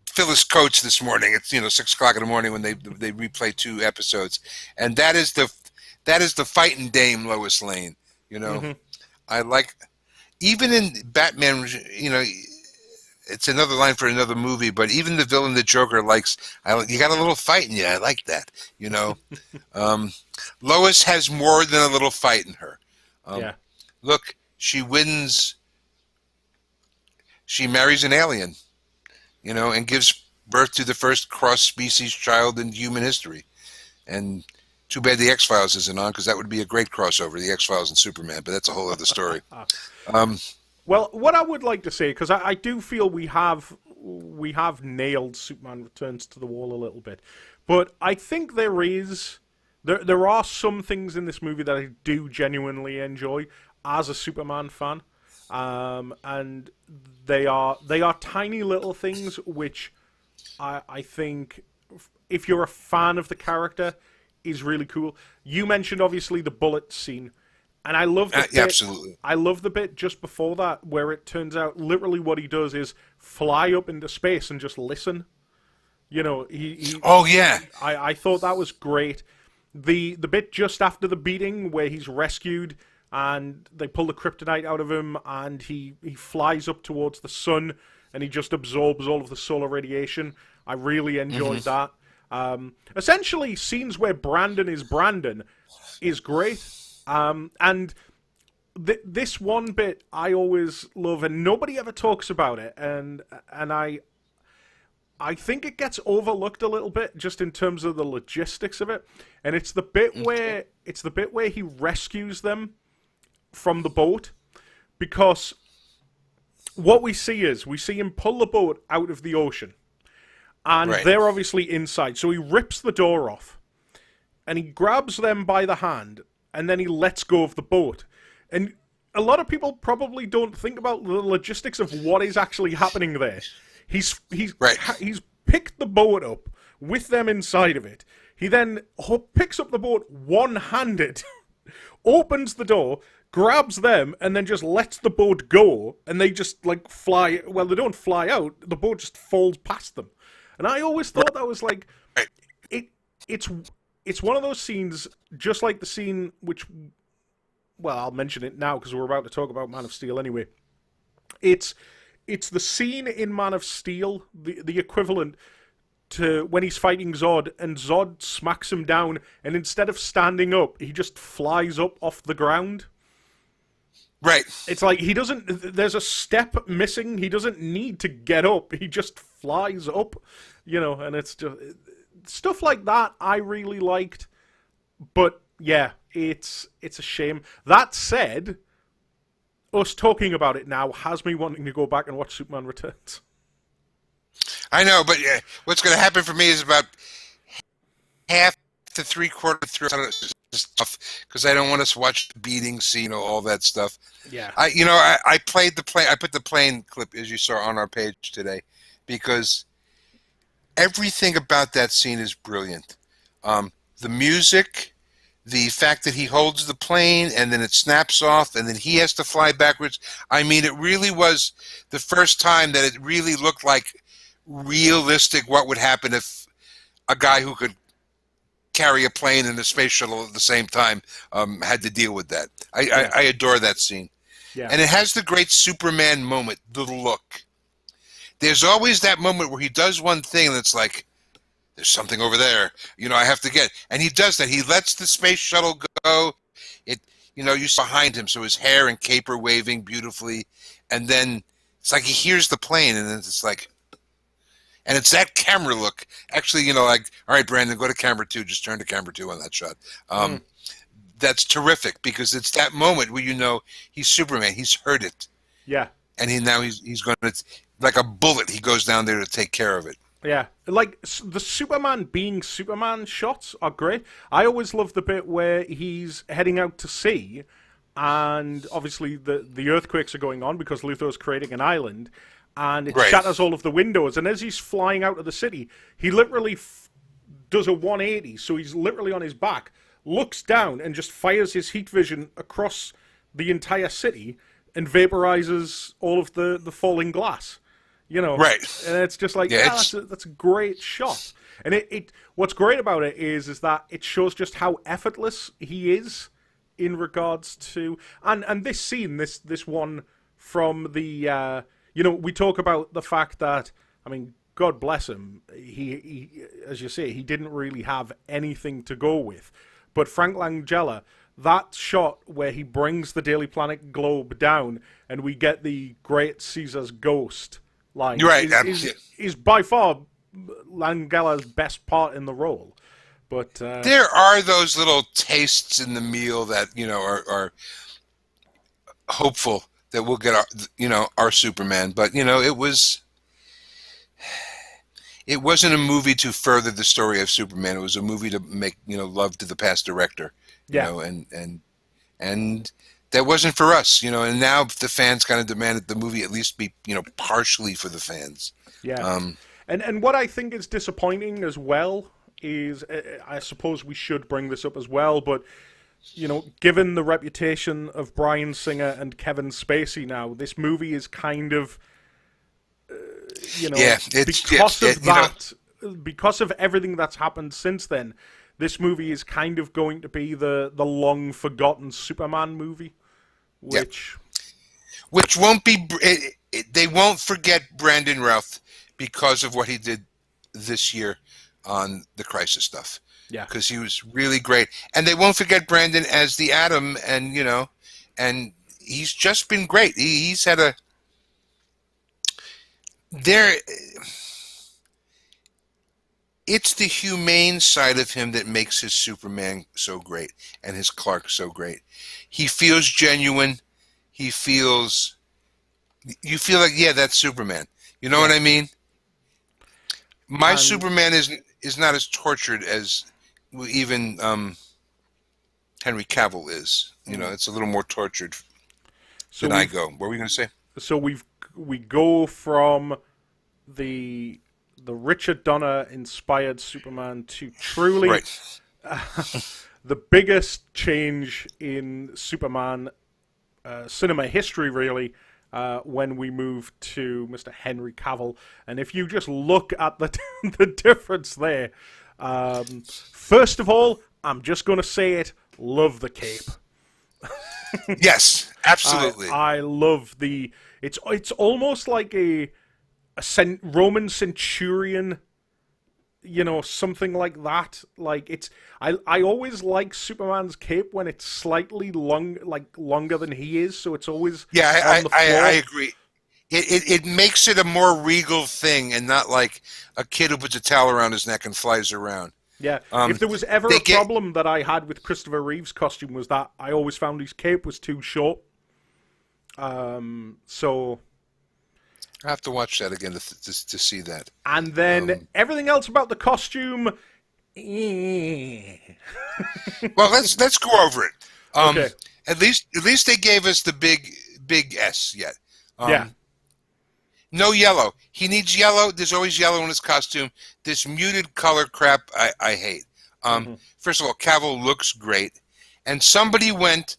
Phyllis Coates this morning. It's 6:00 in the morning when they replay 2 episodes, and that is the fighting dame Lois Lane. You know, I like, even in Batman. You know, it's another line for another movie, but even the villain, the Joker, likes. You got a little fight in you. I like that. You know, Lois has more than a little fight in her. Yeah. Look, she wins. She marries an alien, you know, and gives birth to the first cross-species child in human history. And too bad the X-Files isn't on, because that would be a great crossover, the X-Files and Superman. But that's a whole other story. Well, what I would like to say, because I do feel we have nailed Superman Returns to the wall a little bit, but I think there are some things in this movie that I do genuinely enjoy as a Superman fan, and they are tiny little things which I think, if you're a fan of the character, is really cool. You mentioned obviously the bullet scene, and I love the bit, absolutely. I love the bit just before that where it turns out literally what he does is fly up into space and just listen. You know, Oh yeah. I thought that was great. The bit just after the beating where he's rescued and they pull the kryptonite out of him and he flies up towards the sun and he just absorbs all of the solar radiation. I really enjoyed that. Essentially, scenes where Brandon is great. And this one bit I always love, and nobody ever talks about it. And I think it gets overlooked a little bit just in terms of the logistics of it, and it's the bit where he rescues them from the boat, because what we see him pull the boat out of the ocean, and they're obviously inside. So he rips the door off, and he grabs them by the hand, and then he lets go of the boat. And a lot of people probably don't think about the logistics of what is actually happening there. He's picked the boat up with them inside of it. He then picks up the boat one-handed, opens the door, grabs them, and then just lets the boat go, and they just like fly. Well, they don't fly out. The boat just falls past them. And I always thought that was like, it's one of those scenes, just like the scene which, well, I'll mention it now because we're about to talk about Man of Steel anyway. It's the scene in Man of Steel, the equivalent to when he's fighting Zod, and Zod smacks him down, and instead of standing up, he just flies up off the ground. Right. It's like there's a step missing. He doesn't need to get up. He just flies up, and it's just stuff like that I really liked. But yeah, it's a shame. That said, us talking about it now has me wanting to go back and watch Superman Returns. I know, but what's going to happen for me is about half to three-quarters through stuff, because I don't want us to watch the beating scene or all that stuff. Yeah. I played the plane. I put the plane clip, as you saw, on our page today, because everything about that scene is brilliant. The music, the fact that he holds the plane and then it snaps off and then he has to fly backwards. I mean, it really was the first time that it really looked like realistic what would happen if a guy who could carry a plane and a space shuttle at the same time had to deal with that. I adore that scene. Yeah. And it has the great Superman moment, the look. There's always that moment where he does one thing and it's like, there's something over there, I have to get. And he does that. He lets the space shuttle go. You see behind him, so his hair and cape are waving beautifully. And then it's like he hears the plane, and then it's like, and it's that camera look. Actually, like, all right, Brandon, go to camera 2. Just turn to camera 2 on that shot. That's terrific, because it's that moment where he's Superman. He's heard it. Yeah. And he's going to, like a bullet, he goes down there to take care of it. Yeah, like the Superman being Superman shots are great. I always love the bit where he's heading out to sea, and obviously the earthquakes are going on because Luthor's creating an island, and it shatters all of the windows. And as he's flying out of the city, he literally does a 180, so he's literally on his back, looks down, and just fires his heat vision across the entire city and vaporizes all of the falling glass. Right, and it's just like, that's a great shot. And it what's great about it is that it shows just how effortless he is in regards to, and this scene, this one from the, we talk about the fact that, I mean, God bless him, he as you say, he didn't really have anything to go with, but Frank Langella, that shot where he brings the Daily Planet globe down and we get the Great Caesar's ghost line, is by far Langella's best part in the role. But there are those little tastes in the meal that are hopeful that we'll get our Superman. But it wasn't a movie to further the story of Superman. It was a movie to make love to the past director. And that wasn't for us, and now the fans kind of demanded the movie at least be, partially for the fans. Yeah. And what I think is disappointing as well is, I suppose we should bring this up as well, but, given the reputation of Bryan Singer and Kevin Spacey now, this movie is kind of, because of everything that's happened since then, this movie is kind of going to be the long-forgotten Superman movie. Which won't be, they won't forget Brandon Routh because of what he did this year on the Crisis stuff. Yeah, because he was really great, and they won't forget Brandon as the Atom, and and he's just been great. He's had it's the humane side of him that makes his Superman so great and his Clark so great. He feels genuine. He feels, you feel like, yeah, that's Superman. You know Yeah. what I mean? My And Superman is not as tortured as even Henry Cavill is. You know, it's a little more tortured so than I we've go. What were we going to say? so we go from the Richard Donner inspired Superman to truly Right. the biggest change in Superman cinema history, really, when we move to Mr. Henry Cavill. And if you just look at the the difference there, first of all, I'm just going to say it: love the cape. Yes, absolutely. I love the. It's almost like a Roman centurion, something like that. Like it's I always like Superman's cape when it's slightly longer than he is, so it's always Yeah, on the floor. I agree. It makes it a more regal thing and not like a kid who puts a towel around his neck and flies around. Yeah. Um, If there was ever they a get. problem that I had with Christopher Reeve's costume was that I always found his cape was too short. So I have to watch that again to see that. and then everything else about the costume. eh. Well, let's go over it. Okay. At least they gave us the big S yet. Yeah. No yellow. He needs yellow. There's always yellow in his costume. This muted color crap, I hate. First of all, Cavill looks great, and somebody went,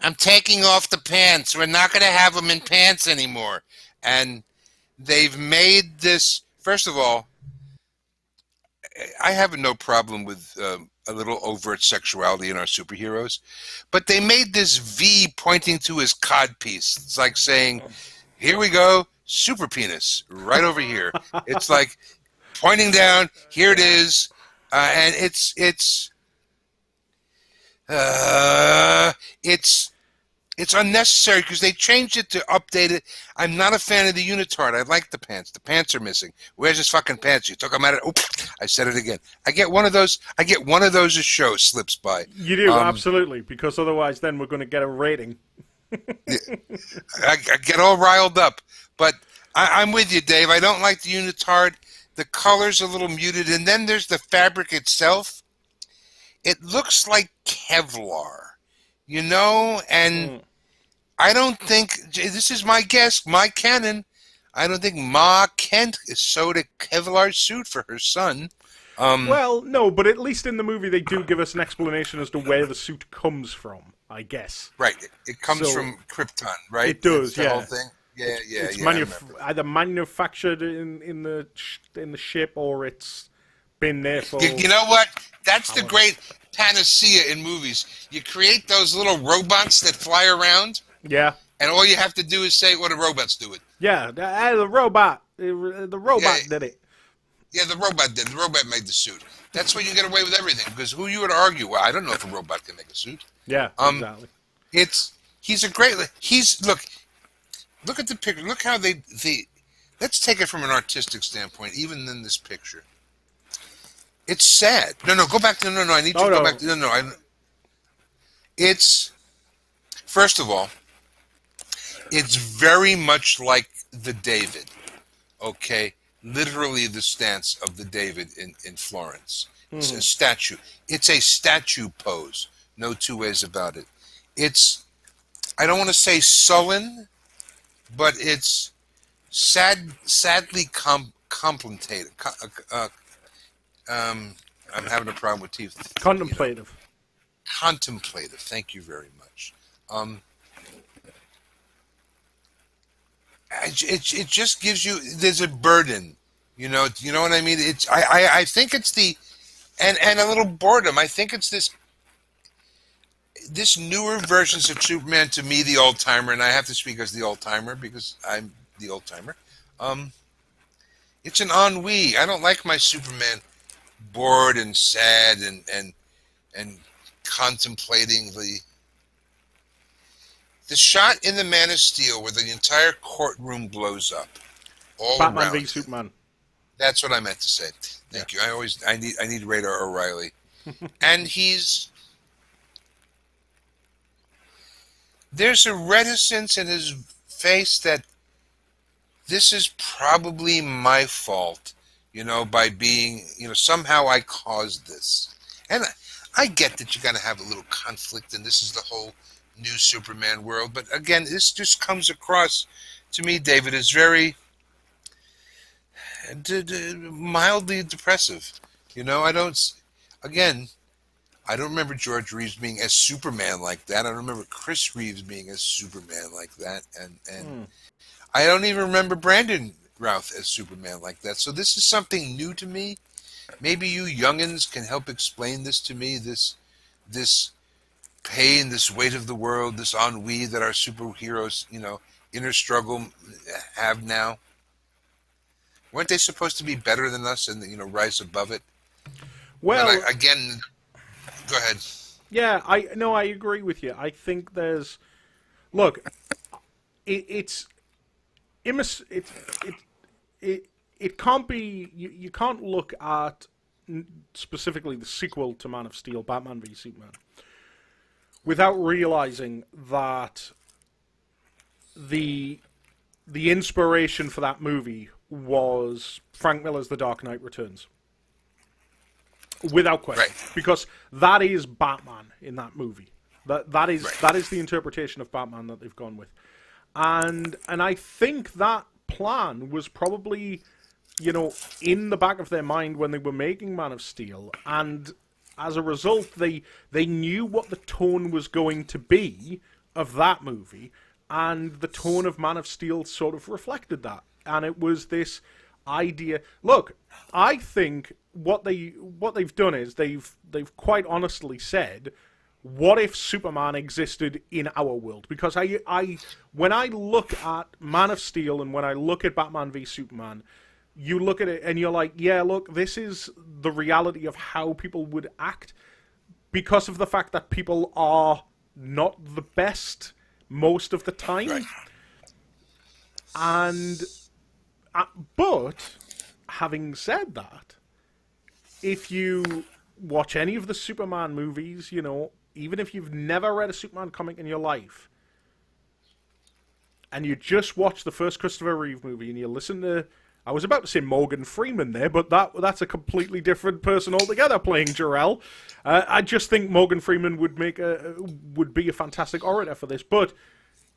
"I'm taking off the pants. We're not going to have him in pants anymore." And they've made this. First of all, I have no problem with a little overt sexuality in our superheroes, but they made this V pointing to his codpiece. It's like saying, "Here we go, super penis, right over here." It's like pointing down. Here it is, and it's unnecessary because they changed it to update it. I'm not a fan of the unitard. I like the pants. The pants are missing. Where's his fucking pants? You took them out of. Oops, I said it again. I get one of those a show slips by. You do, absolutely, because otherwise then we're going to get a rating. I get all riled up. But I'm with you, Dave. I don't like the unitard. The color's a little muted. And then there's the fabric itself. It looks like Kevlar, and I don't think, this is my guess, my canon, I don't think Ma Kent sewed a Kevlar suit for her son. Well, no, but at least in the movie they do give us an explanation as to where the suit comes from, I guess. Right. It comes So, from Krypton, right? It does, That's the yeah. whole thing. Yeah, It's I remember. either manufactured in the ship or it's been there for. You know what? That's the great panacea in movies. You create those little robots that fly around, Yeah. and all you have to do is say, "What do robots do it?" Yeah, the robot. The robot did it. Yeah, the robot did. The robot made the suit. That's when you get away with everything. Because who you would argue? Well, I don't know if a robot can make a suit. Yeah, exactly. He's a great. Look at the picture. Look how they. Let's take it from an artistic standpoint. Even in this picture, it's sad. No, go back to no. I need you to go back to no. It's first of all, it's very much like the David. Okay. Literally the stance of the David in Florence. It's a statue. It's a statue pose. No two ways about it. It's, I don't want to say sullen, but it's sadly contemplative. I'm having a problem with teeth. Contemplative. Contemplative. Thank you very much. It just gives you, there's a burden, you know what I mean? I think it's and a little boredom. I think it's this newer versions of Superman, to me, the old timer, and I have to speak as the old timer because I'm the old timer. It's an ennui. I don't like my Superman bored and sad and contemplating the shot in the Man of Steel where the entire courtroom blows up all Batman around v him. Superman. That's what I meant to say. Thank you. I need Radar O'Reilly, and there's a reticence in his face that this is probably my fault, by being, somehow I caused this. And I get that you're going to have a little conflict, and this is the whole new Superman world. But again, this just comes across to me, David, as very mildly depressive. I don't remember George Reeves being as Superman like that. I don't remember Chris Reeves being as Superman like that. And I don't even remember Brandon Routh as Superman like that. So this is something new to me. Maybe you youngins can help explain this to me, this pain, this weight of the world, this ennui that our superheroes, inner struggle have now. Weren't they supposed to be better than us and, rise above it? Well, again, go ahead. Yeah, I agree with you. I think look, it can't be. You can't look at specifically the sequel to Man of Steel, Batman v Superman, without realizing that the inspiration for that movie was Frank Miller's The Dark Knight Returns. Without question. Right. Because that is Batman in that movie. That is the interpretation of Batman that they've gone with. And I think that plan was probably, in the back of their mind when they were making Man of Steel, and as a result they knew what the tone was going to be of that movie, and the tone of Man of Steel sort of reflected that. And it was this idea. Look, I think what they've done is they've quite honestly said, what if Superman existed in our world? Because when I look at Man of Steel and when I look at Batman v Superman, you look at it and you're like, yeah, look, this is the reality of how people would act because of the fact that people are not the best most of the time. Right. And but having said that, if you watch any of the Superman movies, even if you've never read a Superman comic in your life, and you just watch the first Christopher Reeve movie and you listen to, I was about to say Morgan Freeman there, but that's a completely different person altogether playing Jor-El. I just think Morgan Freeman would be a fantastic orator for this, but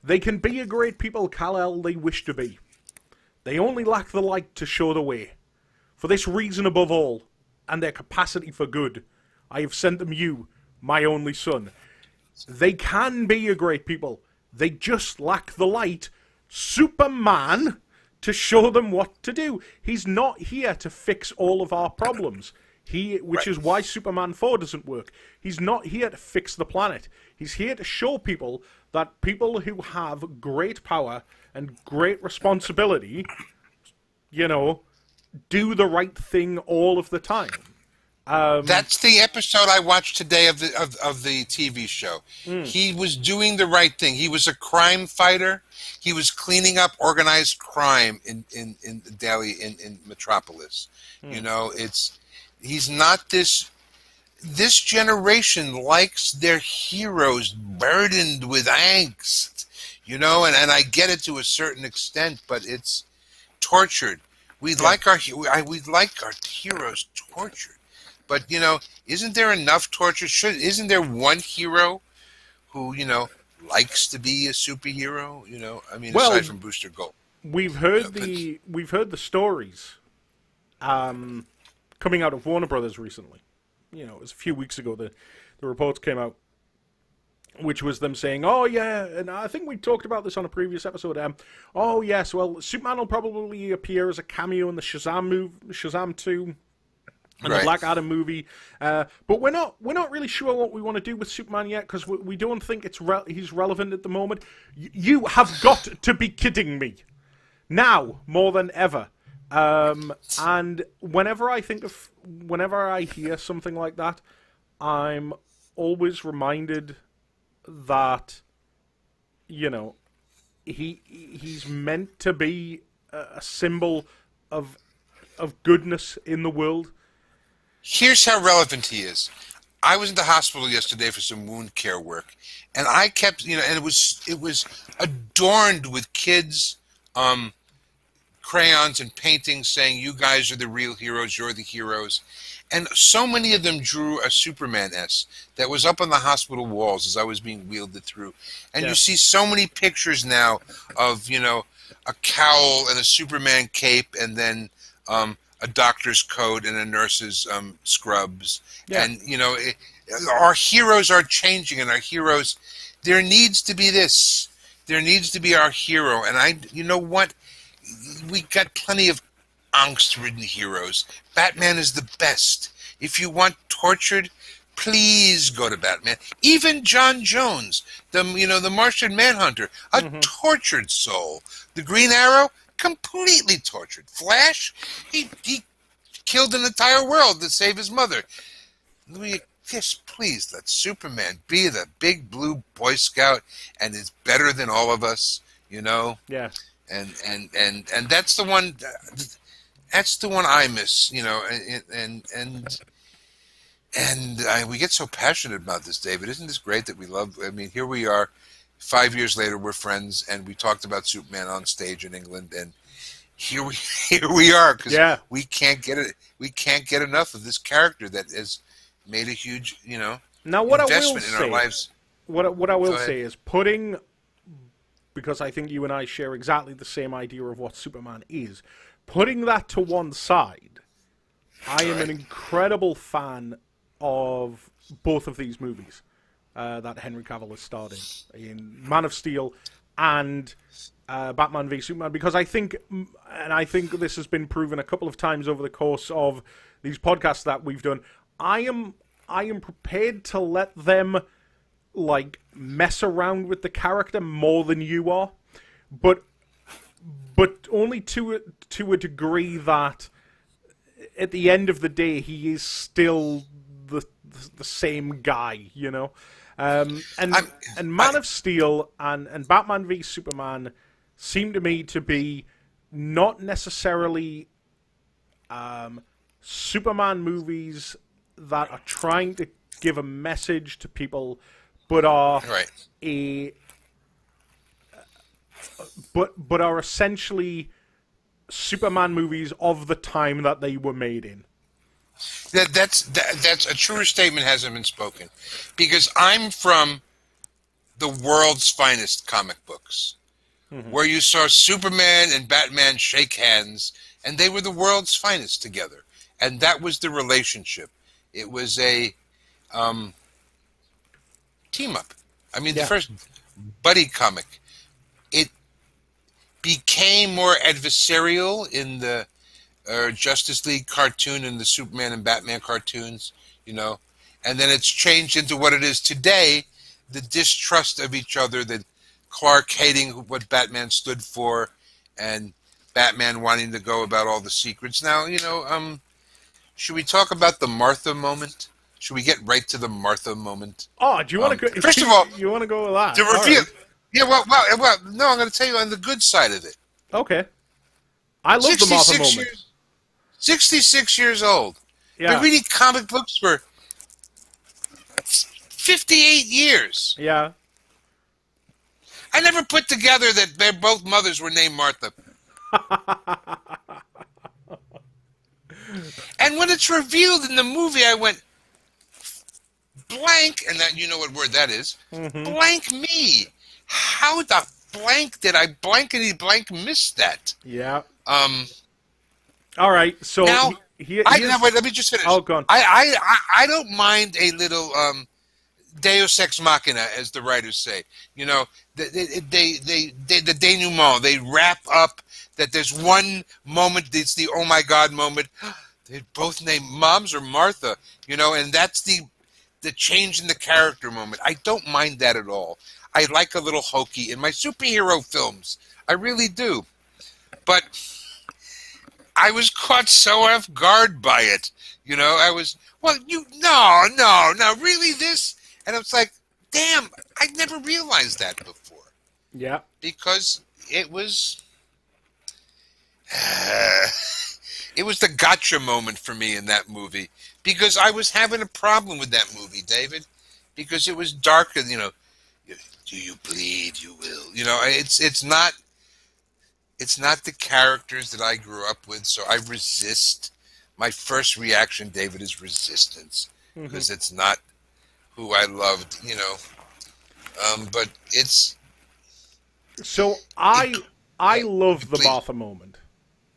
they can be a great people, Kal-El, they wish to be. They only lack the light to show the way. For this reason above all, and their capacity for good, I have sent them you, my only son. They can be a great people. They just lack the light, Superman, to show them what to do. He's not here to fix all of our problems. Which is why Superman 4 doesn't work. He's not here to fix the planet. He's here to show people that people who have great power and great responsibility, do the right thing all of the time. That's the episode I watched today of the TV show. He was doing the right thing. He was a crime fighter. He was cleaning up organized crime in Delhi, in Metropolis. He's not this. This generation likes their heroes burdened with angst, and I get it to a certain extent, but it's tortured. We like our heroes tortured, but isn't there enough torture? Isn't there one hero who likes to be a superhero? Aside from Booster Gold, we've heard the stories coming out of Warner Brothers recently. It was a few weeks ago the reports came out, which was them saying, oh yeah, and I think we talked about this on a previous episode, oh yes, well, Superman will probably appear as a cameo in the Shazam 2 and the Black Adam movie, but we're not really sure what we want to do with Superman yet, because we don't think he's relevant at the moment. You have got to be kidding me. Now, more than ever. And whenever I hear something like that, I'm always reminded that, he's meant to be a symbol of of goodness in the world. Here's how relevant he is. I was in the hospital yesterday for some wound care work, and I kept, and it was adorned with kids, crayons and paintings saying, "You guys are the real heroes. You're the heroes," and so many of them drew a Superman S that was up on the hospital walls as I was being wheeled through, and you see so many pictures now of a cowl and a Superman cape, and then a doctor's coat and a nurse's scrubs. And our heroes are changing, and our heroes, there needs to be this. There needs to be our hero. And you know what? We got plenty of angst-ridden heroes. Batman is the best. If you want tortured, please go to Batman. Even John Jones, the Martian Manhunter, a tortured soul. The Green Arrow, completely tortured. Flash, he killed an entire world to save his mother. Please let Superman be the big blue Boy Scout and is better than all of us, Yes. And that's the one. That's the one I miss, and we get so passionate about this, David. Isn't this great that we love? I mean, here we are, 5 years later, we're friends, and we talked about Superman on stage in England, and here we are, because we can't get it. We can't get enough of this character that has made a huge, now what investment I will in say, our lives. What I will say is putting, because I think you and I share exactly the same idea of what Superman is, putting that to one side, I am an incredible fan of both of these movies that Henry Cavill has starred in Man of Steel and Batman v Superman, because I think this has been proven a couple of times over the course of these podcasts that we've done. I am prepared to let them mess around with the character more than you are, but only to a degree that at the end of the day he is still the same guy, and Man of Steel and Batman v Superman seem to me to be not necessarily Superman movies that are trying to give a message to people, but are but are essentially Superman movies of the time that they were made in. That's a truer statement hasn't been spoken, because I'm from the world's finest comic books, where you saw Superman and Batman shake hands, and they were the world's finest together, and that was the relationship. It was a team up. I mean, the first buddy comic. It became more adversarial in the Justice League cartoon and the Superman and Batman cartoons, and then it's changed into what it is today, the distrust of each other, that Clark hating what Batman stood for, and Batman wanting to go about all the secrets. Now, should we talk about the Martha moment? Should we get right to the Martha moment? Oh, do you want to go? First of all, you want to go with that? The reveal. Right. Yeah, well, no, I'm going to tell you on the good side of it. Okay. I love the Martha moment. 66 years old. Yeah. Been reading comic books for 58 years. Yeah. I never put together that their both mothers were named Martha. And when it's revealed in the movie, I went, blank, and that, you know what word that is, blank me. How the blank did I blankety blank miss that? Yeah. All right. So now, wait, let me just finish. Oh, go on. I don't mind a little Deus ex machina, as the writers say. The denouement. They wrap up that there's one moment. It's the oh my God moment. They both named moms or Martha. And that's the change in the character moment. I don't mind that at all. I like a little hokey in my superhero films. I really do. But I was caught so off guard by it. I was, no, really this? And I was like, damn, I never realized that before. Yeah. Because it was, It was the gotcha moment for me in that movie because I was having a problem with that movie, David, because it was darker. Do you bleed? You will. It's not the characters that I grew up with, so I resist. My first reaction, David, is resistance because it's not who I loved. But it's. So I love the Martha moment.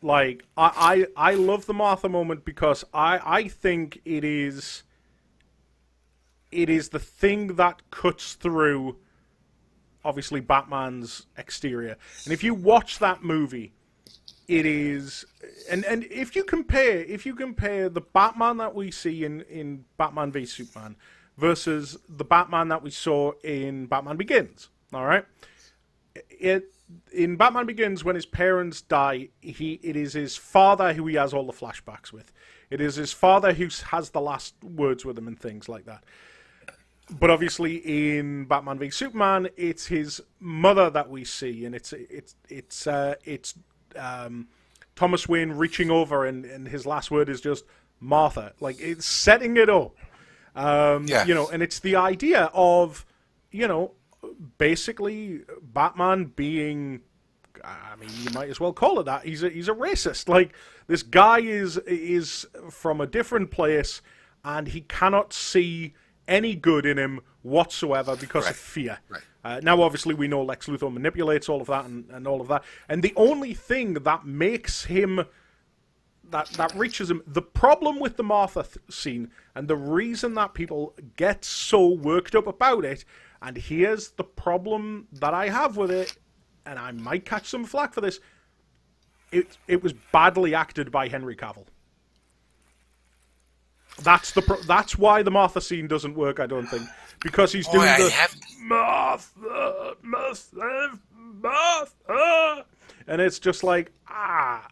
Like I love the Martha moment because I think it is the thing that cuts through obviously Batman's exterior. And if you watch that movie, it is and if you compare the Batman that we see in Batman v Superman versus the Batman that we saw in Batman Begins, all right? In Batman Begins, when his parents die, it is his father who he has all the flashbacks with. It is his father who has the last words with him and things like that. But obviously, in Batman v Superman, it's his mother that we see, and it's Thomas Wayne reaching over, and his last word is just Martha. Like, it's setting it up, and it's the idea of, basically Batman being, I mean, you might as well call it that. He's a racist. Like, this guy is from a different place, and he cannot see any good in him whatsoever because of fear. Right. Now, obviously, we know Lex Luthor manipulates all of that and all of that. And the only thing that makes him, that reaches him, the problem with the Martha scene, and the reason that people get so worked up about it, and here's the problem that I have with it, and I might catch some flack for this, it was badly acted by Henry Cavill. That's why the Martha scene doesn't work, I don't think, because he's doing Martha, and it's just like I'm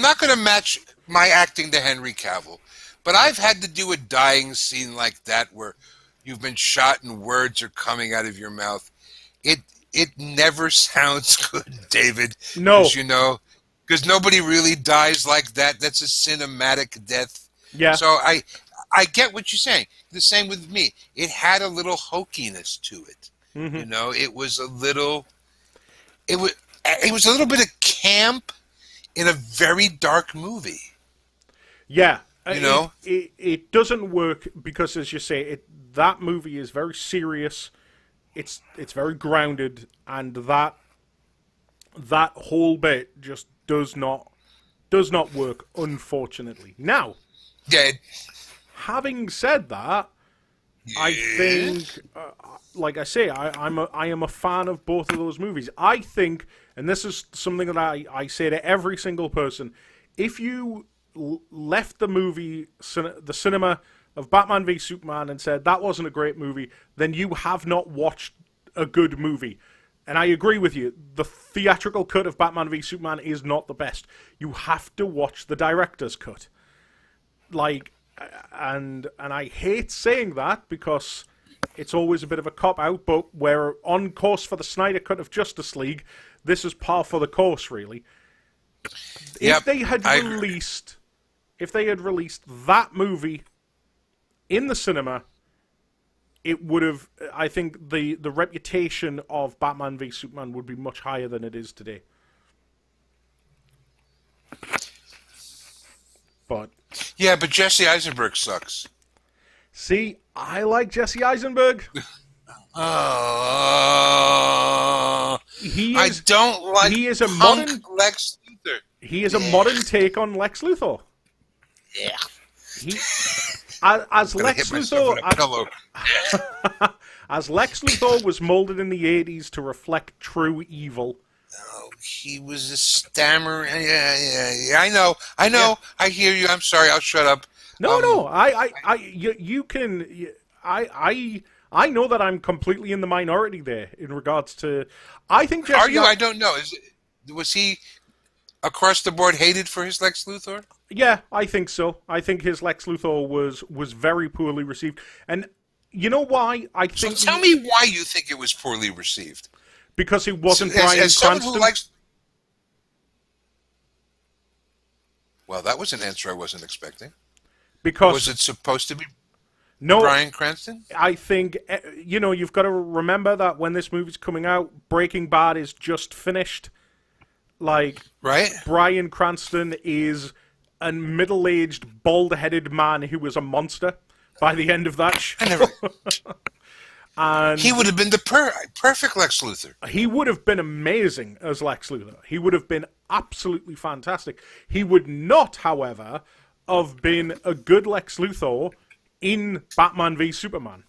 not going to match my acting to Henry Cavill, but I've had to do a dying scene like that where you've been shot and words are coming out of your mouth. It never sounds good, David. No, because nobody really dies like that. That's a cinematic death. Yeah. So I get what you're saying. The same with me. It had a little hokiness to it. Mm-hmm. It was a little bit of camp in a very dark movie. Yeah. It doesn't work because, as you say, that movie is very serious. It's very grounded, and that whole bit just does not work, unfortunately. Now, having said that, I think, like I say, I am a fan of both of those movies. I think, and this is something that I say to every single person, if you left the cinema of Batman v Superman and said that wasn't a great movie, then you have not watched a good movie. And I agree with you. The theatrical cut of Batman v Superman is not the best. You have to watch the director's cut. Like, and I hate saying that because it's always a bit of a cop-out, but we're on course for the Snyder Cut of Justice League. This is par for the course, really. If they had released that movie in the cinema, it would have, I think the reputation of Batman v Superman would be much higher than it is today. But Jesse Eisenberg sucks. See, I like Jesse Eisenberg. I don't like he is a modern Lex Luthor. He is a modern take on Lex Luthor. Yeah. As Lex Luthor, as Lex Luthor was molded in the 80s to reflect true evil. Oh, he was a stammer. Yeah. I know. Yeah. I hear you. I'm sorry. I'll shut up. No. You can. I know that I'm completely in the minority there in regards to. I think. Jesse, are you? I don't know. Was he across the board hated for his Lex Luthor? Yeah, I think so. I think his Lex Luthor was very poorly received, and you know why? I think. So tell me why you think it was poorly received. Because he wasn't Bryan Cranston. Well, that was an answer I wasn't expecting. Because Was it supposed to be no, Bryan Cranston? I think, you've got to remember that when this movie's coming out, Breaking Bad is just finished. Like, Right? Bryan Cranston is a middle-aged, bald-headed man who was a monster by the end of that show. I never. And He would have been the perfect Lex Luthor. he would have been amazing as Lex Luthor. He would have been absolutely fantastic. He would not, however, have been a good Lex Luthor in Batman v Superman.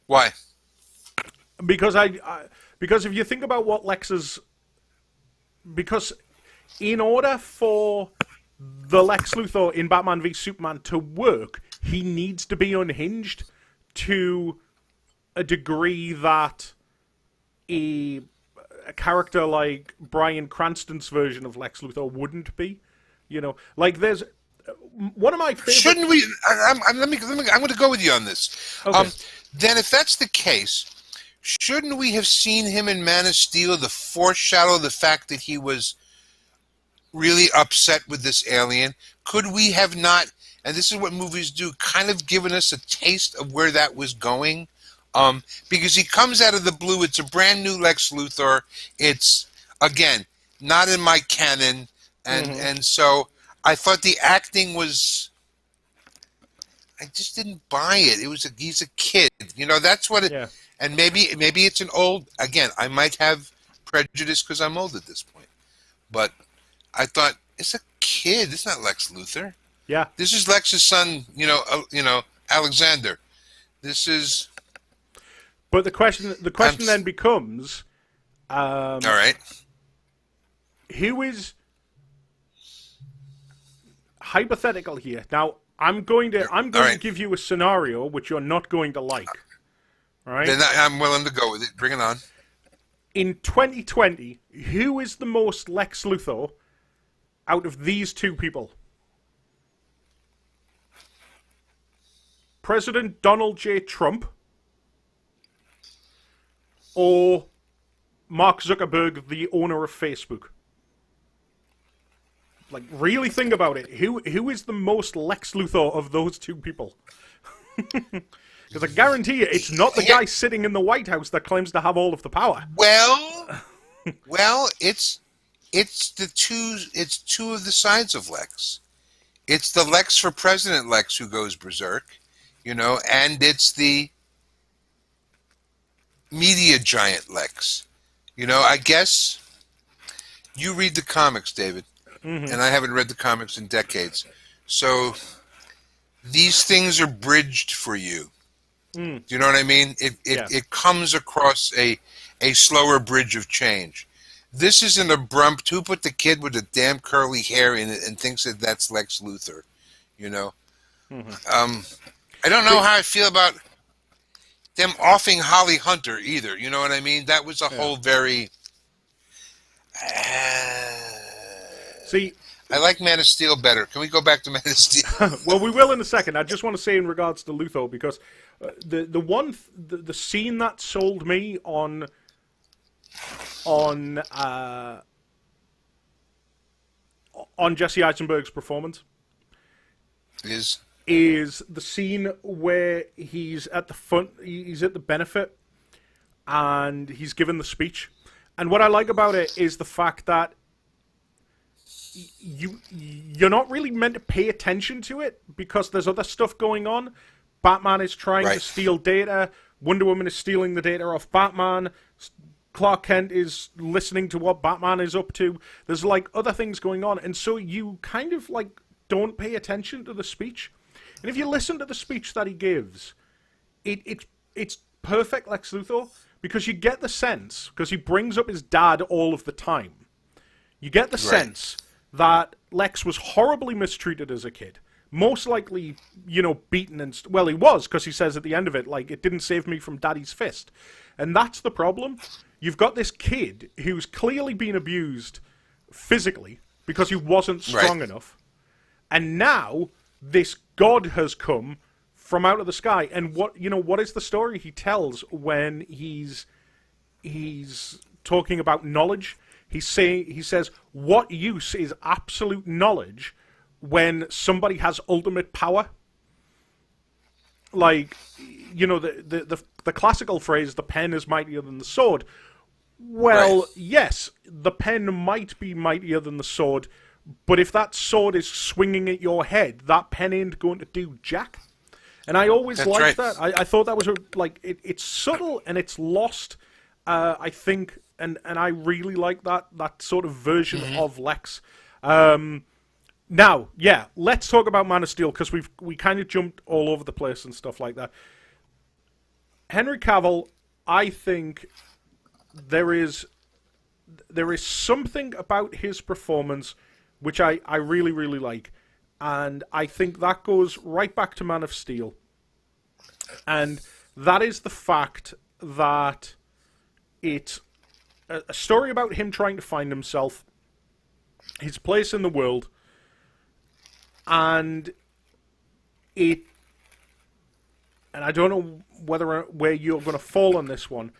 Why? Because because if you think about what Lex's... Because in order for the Lex Luthor in Batman v Superman to work, he needs to be unhinged to a degree that a character like Bryan Cranston's version of Lex Luthor wouldn't be. Like there's one of my favorite... Shouldn't we? I'm going to go with you on this. Okay. Then, if that's the case, shouldn't we have seen him in Man of Steel to foreshadow the fact that he was really upset with this alien? Could we have not? And this is what movies do, kind of given us a taste of where that was going. Because he comes out of the blue. It's a brand new Lex Luthor. It's, again, not in my canon. And so I thought the acting was... I just didn't buy it. He's a kid. That's what it... Yeah. And maybe it's an old... Again, I might have prejudice because I'm old at this point. But I thought, it's a kid. It's not Lex Luthor. Yeah. This is Lex's son, Alexander. This is... But the question then becomes, all right. Who is hypothetical here? Now, I'm going to give you a scenario which you're not going to like. All right? Then I'm willing to go with it. Bring it on. In 2020, who is the most Lex Luthor out of these two people? President Donald J. Trump or Mark Zuckerberg, the owner of Facebook? Like, really think about it. Who is the most Lex Luthor of those two people? Because I guarantee you, it's not the guy sitting in the White House that claims to have all of the power. Well, it's two of the sides of Lex. It's the Lex for President Lex who goes berserk, and it's the media giant Lex. I guess you read the comics, David, and I haven't read the comics in decades. So these things are bridged for you. Do you know what I mean? It comes across a slower bridge of change. This is an abrupt, who put the kid with the damn curly hair in it and thinks that that's Lex Luthor, I don't know how I feel about them offing Holly Hunter either. You know what I mean? That was a whole very... See, I like Man of Steel better. Can we go back to Man of Steel? Well, we will in a second. I just want to say in regards to Luthor, because the scene that sold me on Jesse Eisenberg's performance is the scene where he's at the benefit and he's given the speech. And what I like about it is the fact that you're not really meant to pay attention to it because there's other stuff going on. Batman is trying to steal data. Wonder Woman is stealing the data off Batman. Clark Kent is listening to what Batman is up to. There's other things going on, and so you kind of don't pay attention to the speech. And if you listen to the speech that he gives, it's perfect Lex Luthor, because you get the sense, because he brings up his dad all of the time, you get the sense that Lex was horribly mistreated as a kid. Most likely, beaten and... Well, he was, because he says at the end of it, it didn't save me from Daddy's fist. And that's the problem. You've got this kid who's clearly been abused physically because he wasn't strong enough. And now, this god has come from out of the sky. And what is the story he tells when he's talking about knowledge? He says, what use is absolute knowledge when somebody has ultimate power. Like, you know, the classical phrase, the pen is mightier than the sword. Well, yes, the pen might be mightier than the sword, but if that sword is swinging at your head, that pen ain't going to do jack. And I always liked that. I thought that was, it's subtle and it's lost, I think, and I really like that sort of version of Lex. Now, yeah, let's talk about Man of Steel, because we kind of jumped all over the place and stuff like that. Henry Cavill, I think there is something about his performance which I really, really like. And I think that goes right back to Man of Steel. And that is the fact that it's a story about him trying to find himself, his place in the world, and I don't know where you're going to fall on this one,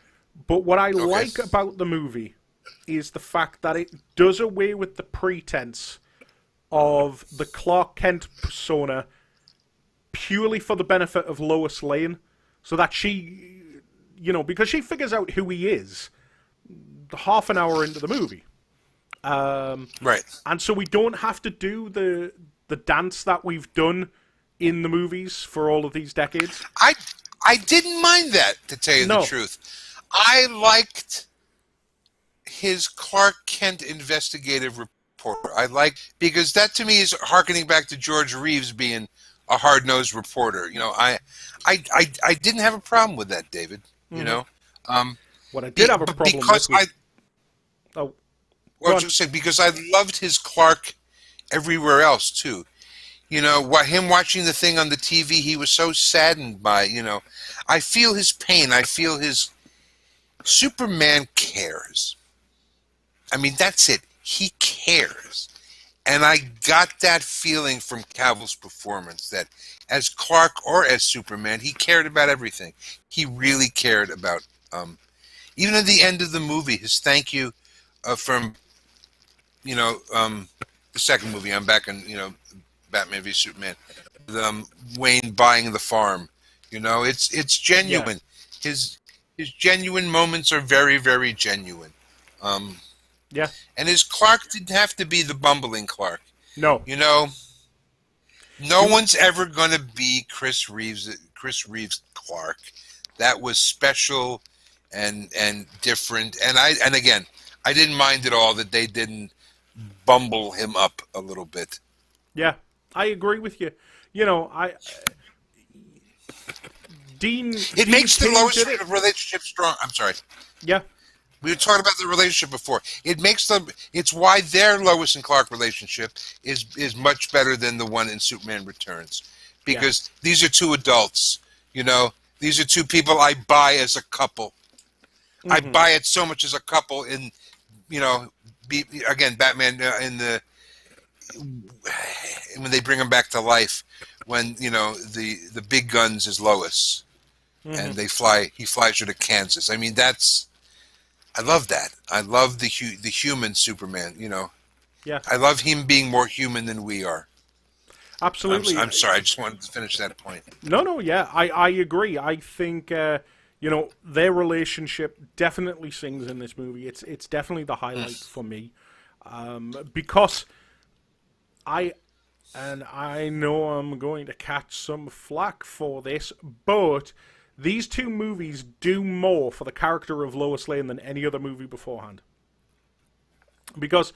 but what I like about the movie is the fact that it does away with the pretense of the Clark Kent persona purely for the benefit of Lois Lane, so that she, you know, because she figures out who he is half an hour into the movie. Right. And so we don't have to do the dance that we've done in the movies for all of these decades. I didn't mind that, to tell you the truth. I liked his Clark Kent investigative reporter. Because that to me is hearkening back to George Reeves being a hard-nosed reporter. You know, I didn't have a problem with that, David. You know, what I did have a problem because with. Because I loved his Clark everywhere else too. You know, him watching the thing on the TV, he was so saddened by. You know, I feel his pain. I feel his. Superman cares. I mean, that's it. He cares. And I got that feeling from Cavill's performance, that as Clark or as Superman, he cared about everything. He really cared about, even at the end of the movie, his thank you from, you know, the second movie, I'm back in, you know, Batman v Superman, Wayne buying the farm. You know, it's genuine. Yeah. His genuine moments are very, very genuine. Yeah. And his Clark didn't have to be the bumbling Clark. No. You know, no one's ever going to be Chris Reeves Clark. That was special and different. And again, I didn't mind at all that they didn't bumble him up a little bit. Yeah, I agree with you. You know, Dean makes the Lois relationship strong. I'm sorry. Yeah. We were talking about the relationship before. It's why their Lois and Clark relationship is much better than the one in Superman Returns. Because these are two adults, you know. These are two people I buy as a couple. Mm-hmm. I buy it so much as a couple in, you know, again, Batman when they bring him back to life, when, you know, the big guns is Lois. And he flies her to Kansas. I mean, I love that. I love the human Superman, you know. Yeah. I love him being more human than we are. Absolutely. I'm sorry, I just wanted to finish that point. No, yeah, I agree. I think, you know, their relationship definitely sings in this movie. It's definitely the highlight for me. Because I know I'm going to catch some flack for this, but these two movies do more for the character of Lois Lane than any other movie beforehand. Because,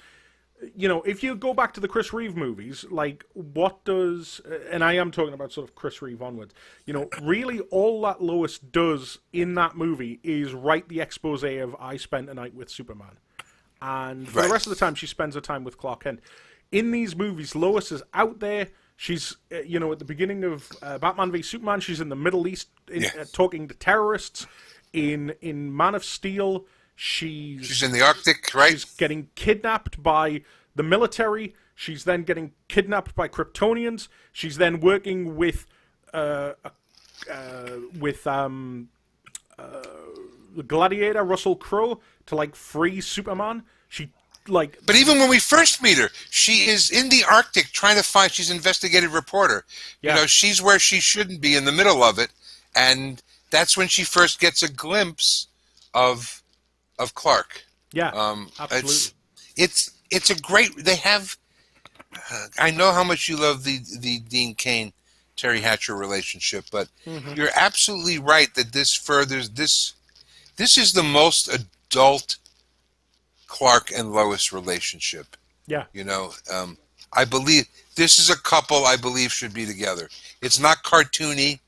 you know, if you go back to the Chris Reeve movies, like, what does... And I am talking about sort of Chris Reeve onwards. You know, really all that Lois does in that movie is write the expose of I spent a night with Superman. And for the rest of the time, she spends her time with Clark Kent. In these movies, Lois is out there. She's, you know, at the beginning of Batman v Superman, she's in the Middle East talking to terrorists. In Man of Steel, she's in the Arctic, right? She's getting kidnapped by the military. She's then getting kidnapped by Kryptonians. She's then working with the Gladiator, Russell Crowe, to, like, free Superman. She like. But even when we first meet her, she is in the Arctic trying to find. She's an investigative reporter. Yeah. You know, she's where she shouldn't be in the middle of it, and that's when she first gets a glimpse of Clark. Yeah, absolutely. It's a great. They have. I know how much you love the Dean Cain Terry Hatcher relationship, but you're absolutely right that this furthers this. This is the most adult Clark and Lois relationship. Yeah. You know, I believe this is a couple I believe should be together. It's not cartoony.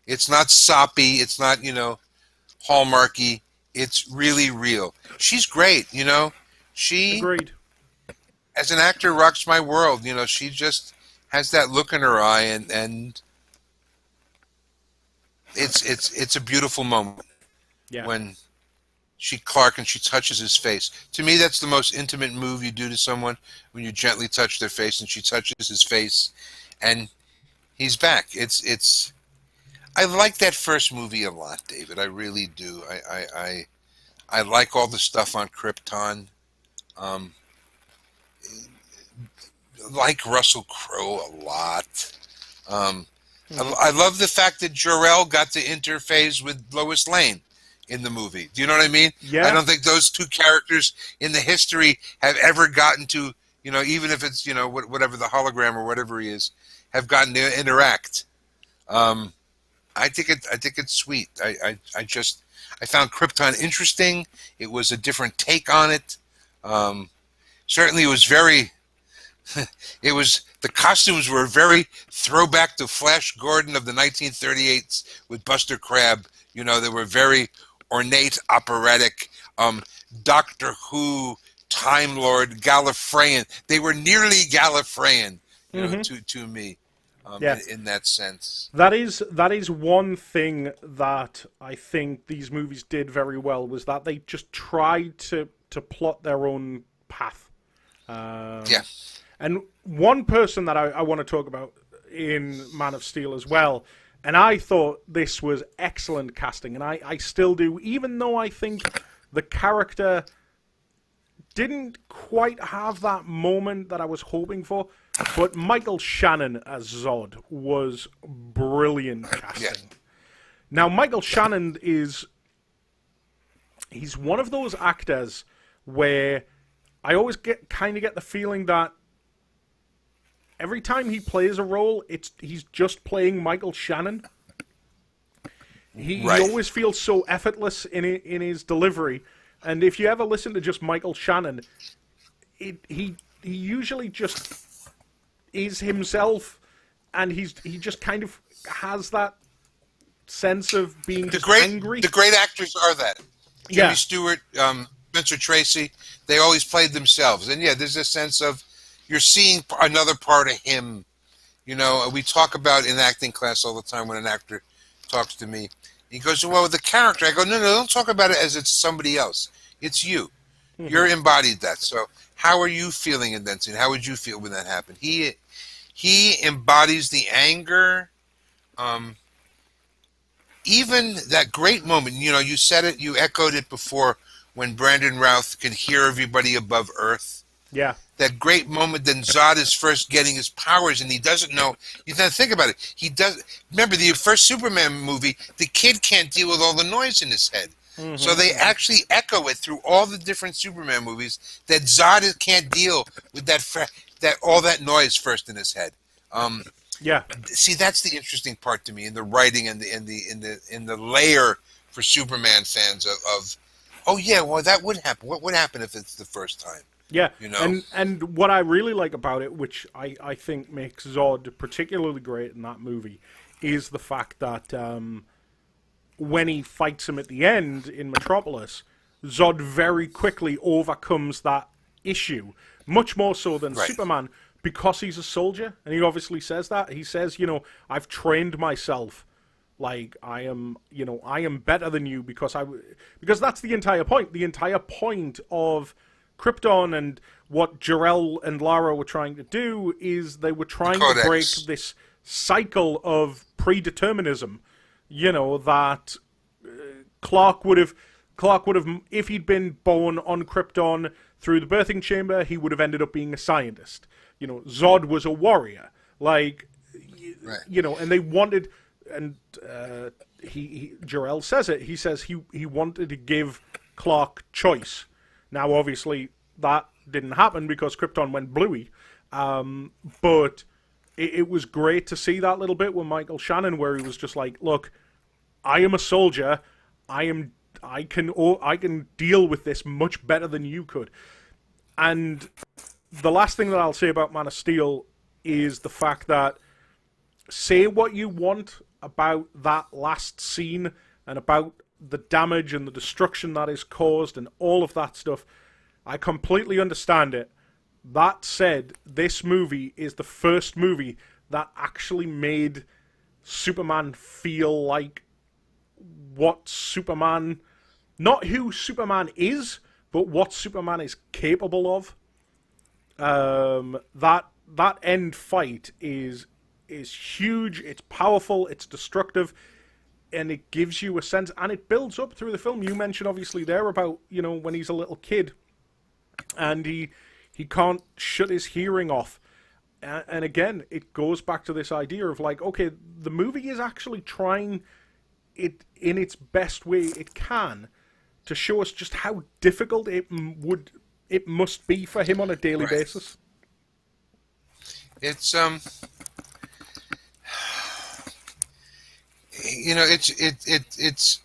It's not soppy. It's not, hallmarky. It's really real. She's great, She, Agreed. as an actor, rocks my world. She just has that look in her eye, and it's a beautiful moment. Yeah. When Clark and she touches his face. To me, that's the most intimate move you do to someone, when you gently touch their face and she touches his face, and he's back. I like that first movie a lot, David. I really do. I like all the stuff on Krypton. Like Russell Crowe a lot. I love the fact that Jor-El got to interface with Lois Lane in the movie. Do you know what I mean? Yeah. I don't think those two characters in the history have ever gotten to, even if it's, whatever the hologram or whatever he is, have gotten to interact. I think it's sweet. I found Krypton interesting. It was a different take on it. Certainly it was very, the costumes were very throwback to Flash Gordon of the 1938s with Buster Crabbe. They were very ornate, operatic, Doctor Who, Time Lord, Gallifreyan. They were nearly Gallifreyan, to me, in that sense. That is one thing that I think these movies did very well, was that they just tried to plot their own path. Yeah. And one person that I want to talk about in Man of Steel as well, and I thought this was excellent casting, and I still do, even though I think the character didn't quite have that moment that I was hoping for, but Michael Shannon as Zod was brilliant casting. Yes. Now, Michael Shannon he's one of those actors where I always get the feeling that every time he plays a role, he's just playing Michael Shannon. He always feels so effortless in his delivery, and if you ever listen to just Michael Shannon, he usually just is himself, and he just kind of has that sense of being angry. The great actors are that. Yeah. Jimmy Stewart, Spencer Tracy, they always played themselves, and there's a sense of you're seeing another part of him. We talk about in acting class all the time when an actor talks to me. He goes, well, the character. I go, no, don't talk about it as it's somebody else. It's you. Mm-hmm. You're embodied that. So how are you feeling in that scene? How would you feel when that happened? He embodies the anger. Even that great moment, you said it, you echoed it before, when Brandon Routh can hear everybody above Earth. Yeah. That great moment, then Zod is first getting his powers, and he doesn't know. You have to think about it. He does. Remember the first Superman movie? The kid can't deal with all the noise in his head, so they actually echo it through all the different Superman movies. That Zod can't deal with that all that noise first in his head. See, that's the interesting part to me in the writing and in the layer for Superman fans of oh yeah, well that would happen. What would happen if it's the first time? Yeah, and what I really like about it, which I think makes Zod particularly great in that movie, is the fact that when he fights him at the end in Metropolis, Zod very quickly overcomes that issue, much more so than Superman, because he's a soldier, and he obviously says that. He says, I've trained myself. Like, I am better than you because that's the entire point. The entire point of Krypton and what Jor-El and Lara were trying to do is they were trying to break this cycle of predeterminism, that Clark would have Clark would have, if he'd been born on Krypton through the birthing chamber, he would have ended up being a scientist. Zod was a warrior. Like, Right. And they wanted, and Jor-El says it. He says he wanted to give Clark choice. Now, obviously, that didn't happen because Krypton went bluey. But it was great to see that little bit with Michael Shannon, where he was just like, "Look, I am a soldier. I can deal with this much better than you could." And the last thing that I'll say about Man of Steel is the fact that, say what you want about that last scene and about the damage and the destruction that is caused and all of that stuff, I completely understand it. That said, this movie is the first movie that actually made Superman feel like what Superman, not who Superman is, but what Superman is capable of. That end fight is huge, it's powerful, it's destructive, and it gives you a sense, and it builds up through the film. You mentioned obviously there about, when he's a little kid and he can't shut his hearing off. And again, it goes back to this idea of like, okay, the movie is actually trying it in its best way it can to show us just how difficult it must be for him on a daily basis. It's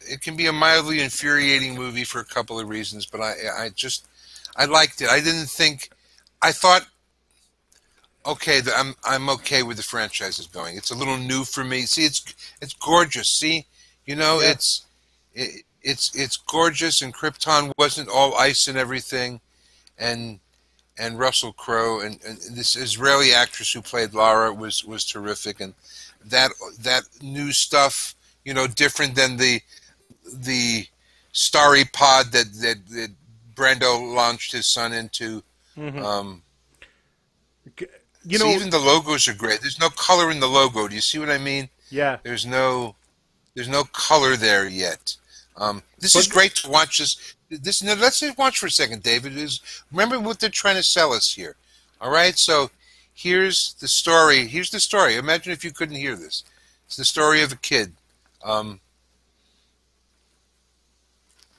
it can be a mildly infuriating movie for a couple of reasons, but I liked it. I thought, okay, I'm okay with the franchises going. It's a little new for me. See, it's gorgeous. See, yeah. It's gorgeous, and Krypton wasn't all ice and everything, and Russell Crowe and this Israeli actress who played Lara was terrific, and that new stuff, different than the starry pod that Brando launched his son into. Mm-hmm. So even the logos are great. There's no color in the logo. Do you see what I mean? Yeah. There's no color there yet. This is great to watch. Let's just watch for a second, David. Remember what they're trying to sell us here. All right. So here's the story. Imagine if you couldn't hear this. It's the story of a kid.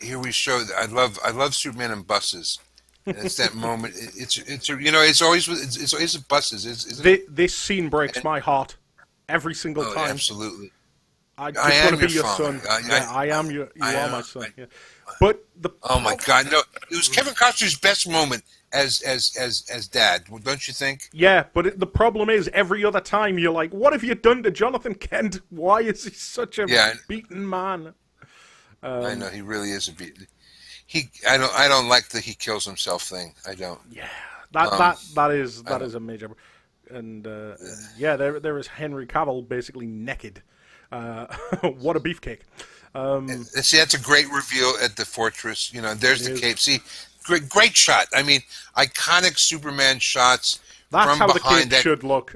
Here we show. I love Superman and buses. And it's that moment. It's always buses. Isn't it? This scene breaks my heart every single time. Absolutely. I just want to be your son. I am your. You are my son. Yeah. But oh my God, no! It was Kevin Costner's best moment as dad, don't you think? Yeah, but the problem is every other time you're like, what have you done to Jonathan Kent? Why is he such a beaten man? I know he really is a beaten. I don't like the he kills himself thing. I don't. Yeah, that is a major. And there is Henry Cavill basically naked. What a beefcake. See, that's a great reveal at the fortress. There's the cape. See, great shot. I mean, iconic Superman shots. That's from how behind the cape should look.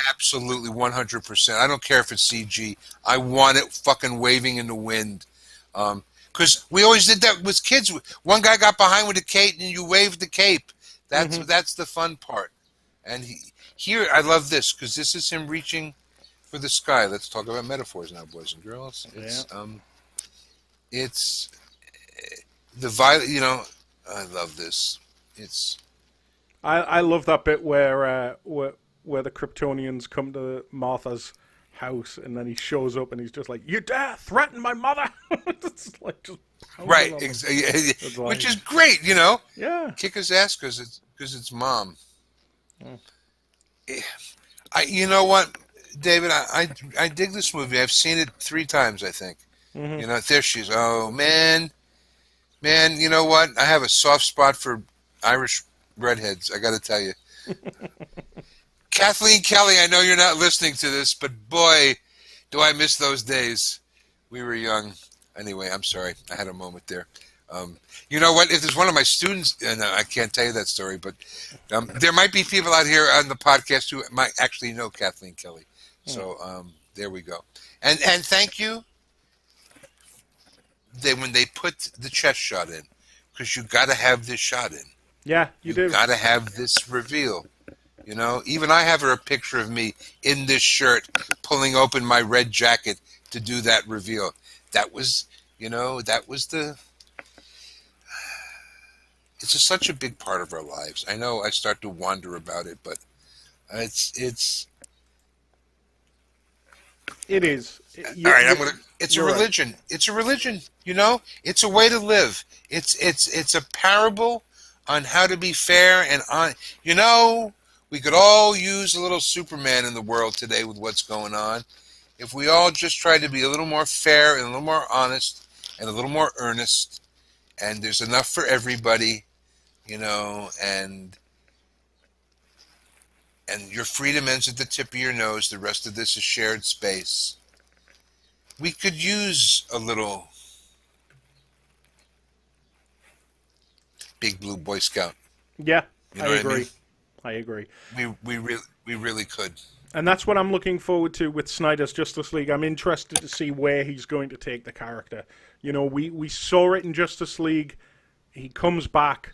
Absolutely, 100%. I don't care if it's CG. I want it fucking waving in the wind. Because we always did that with kids. One guy got behind with a cape, and you waved the cape. That's the fun part. And here, I love this, because this is him reaching for the sky. Let's talk about metaphors now, boys and girls. It's the violet. I love this. I love that bit where the Kryptonians come to Martha's house, and then he shows up, and he's just like, "You dare threaten my mother!" It's like just right, which is great. Yeah, kick his ass because it's mom. You know what, David? I dig this movie. I've seen it 3 times, I think. Mm-hmm. There she is. Oh man, you know what? I have a soft spot for Irish redheads. I got to tell you. Kathleen Kelly, I know you're not listening to this, but boy, do I miss those days. We were young. Anyway, I'm sorry. I had a moment there. You know what? If there's one of my students, and I can't tell you that story, but there might be people out here on the podcast who might actually know Kathleen Kelly. So there we go. And thank you. when they put the chest shot in, because you got to have this shot in. Yeah, you do. Got to have this reveal. You know, even I have a picture of me in this shirt pulling open my red jacket to do that reveal. That was, that was the... It's such a big part of our lives. I know I start to wonder about it, but it's... It is. All right, it's a religion. Right. It's a religion, It's a way to live. It's a parable on how to be fair and on... We could all use a little Superman in the world today with what's going on. If we all just tried to be a little more fair and a little more honest and a little more earnest, and there's enough for everybody, and your freedom ends at the tip of your nose. The rest of this is shared space. We could use a little Big Blue Boy Scout. Yeah, I agree. I agree. We really could. And that's what I'm looking forward to with Snyder's Justice League. I'm interested to see where he's going to take the character. We saw it in Justice League. He comes back,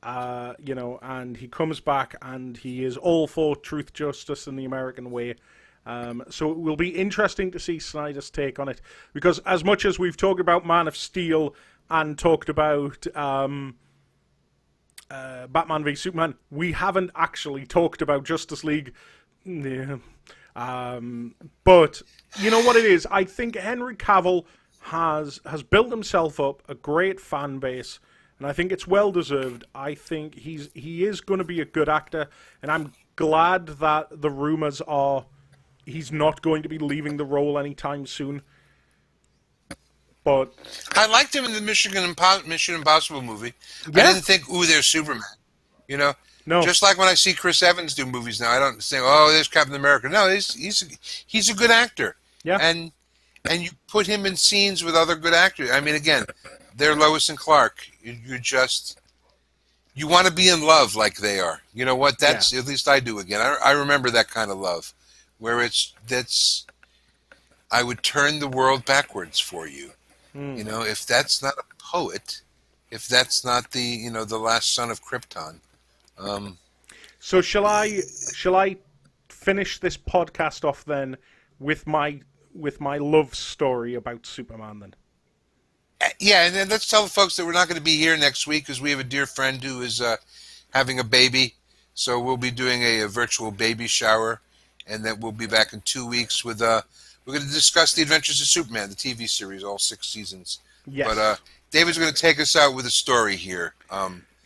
and he comes back and he is all for truth, justice, and the American way. So it will be interesting to see Snyder's take on it. Because as much as we've talked about Man of Steel and talked about... Batman v Superman, we haven't actually talked about Justice League. Yeah. But you know what it is? I think Henry Cavill has built himself up a great fan base, and I think it's well deserved. I think he is going to be a good actor, and I'm glad that the rumors are he's not going to be leaving the role anytime soon. But I liked him in the Mission Impossible movie. Yeah. I didn't think, ooh, there's Superman. No. Just like when I see Chris Evans do movies now, I don't say, oh, there's Captain America. No, he's a good actor. Yeah. And you put him in scenes with other good actors. I mean, again, they're Lois and Clark. You want to be in love like they are. You know what? At least I do. Again, I remember that kind of love, where I would turn the world backwards for you. If that's not a poet, if that's not the the last son of Krypton. So shall I finish this podcast off then with my love story about Superman then? Yeah, and then let's tell the folks that we're not going to be here next week because we have a dear friend who is having a baby. So we'll be doing a virtual baby shower, and then we'll be back in 2 weeks with we're going to discuss The Adventures of Superman, the TV series, all 6 seasons. Yes. But David's going to take us out with a story here.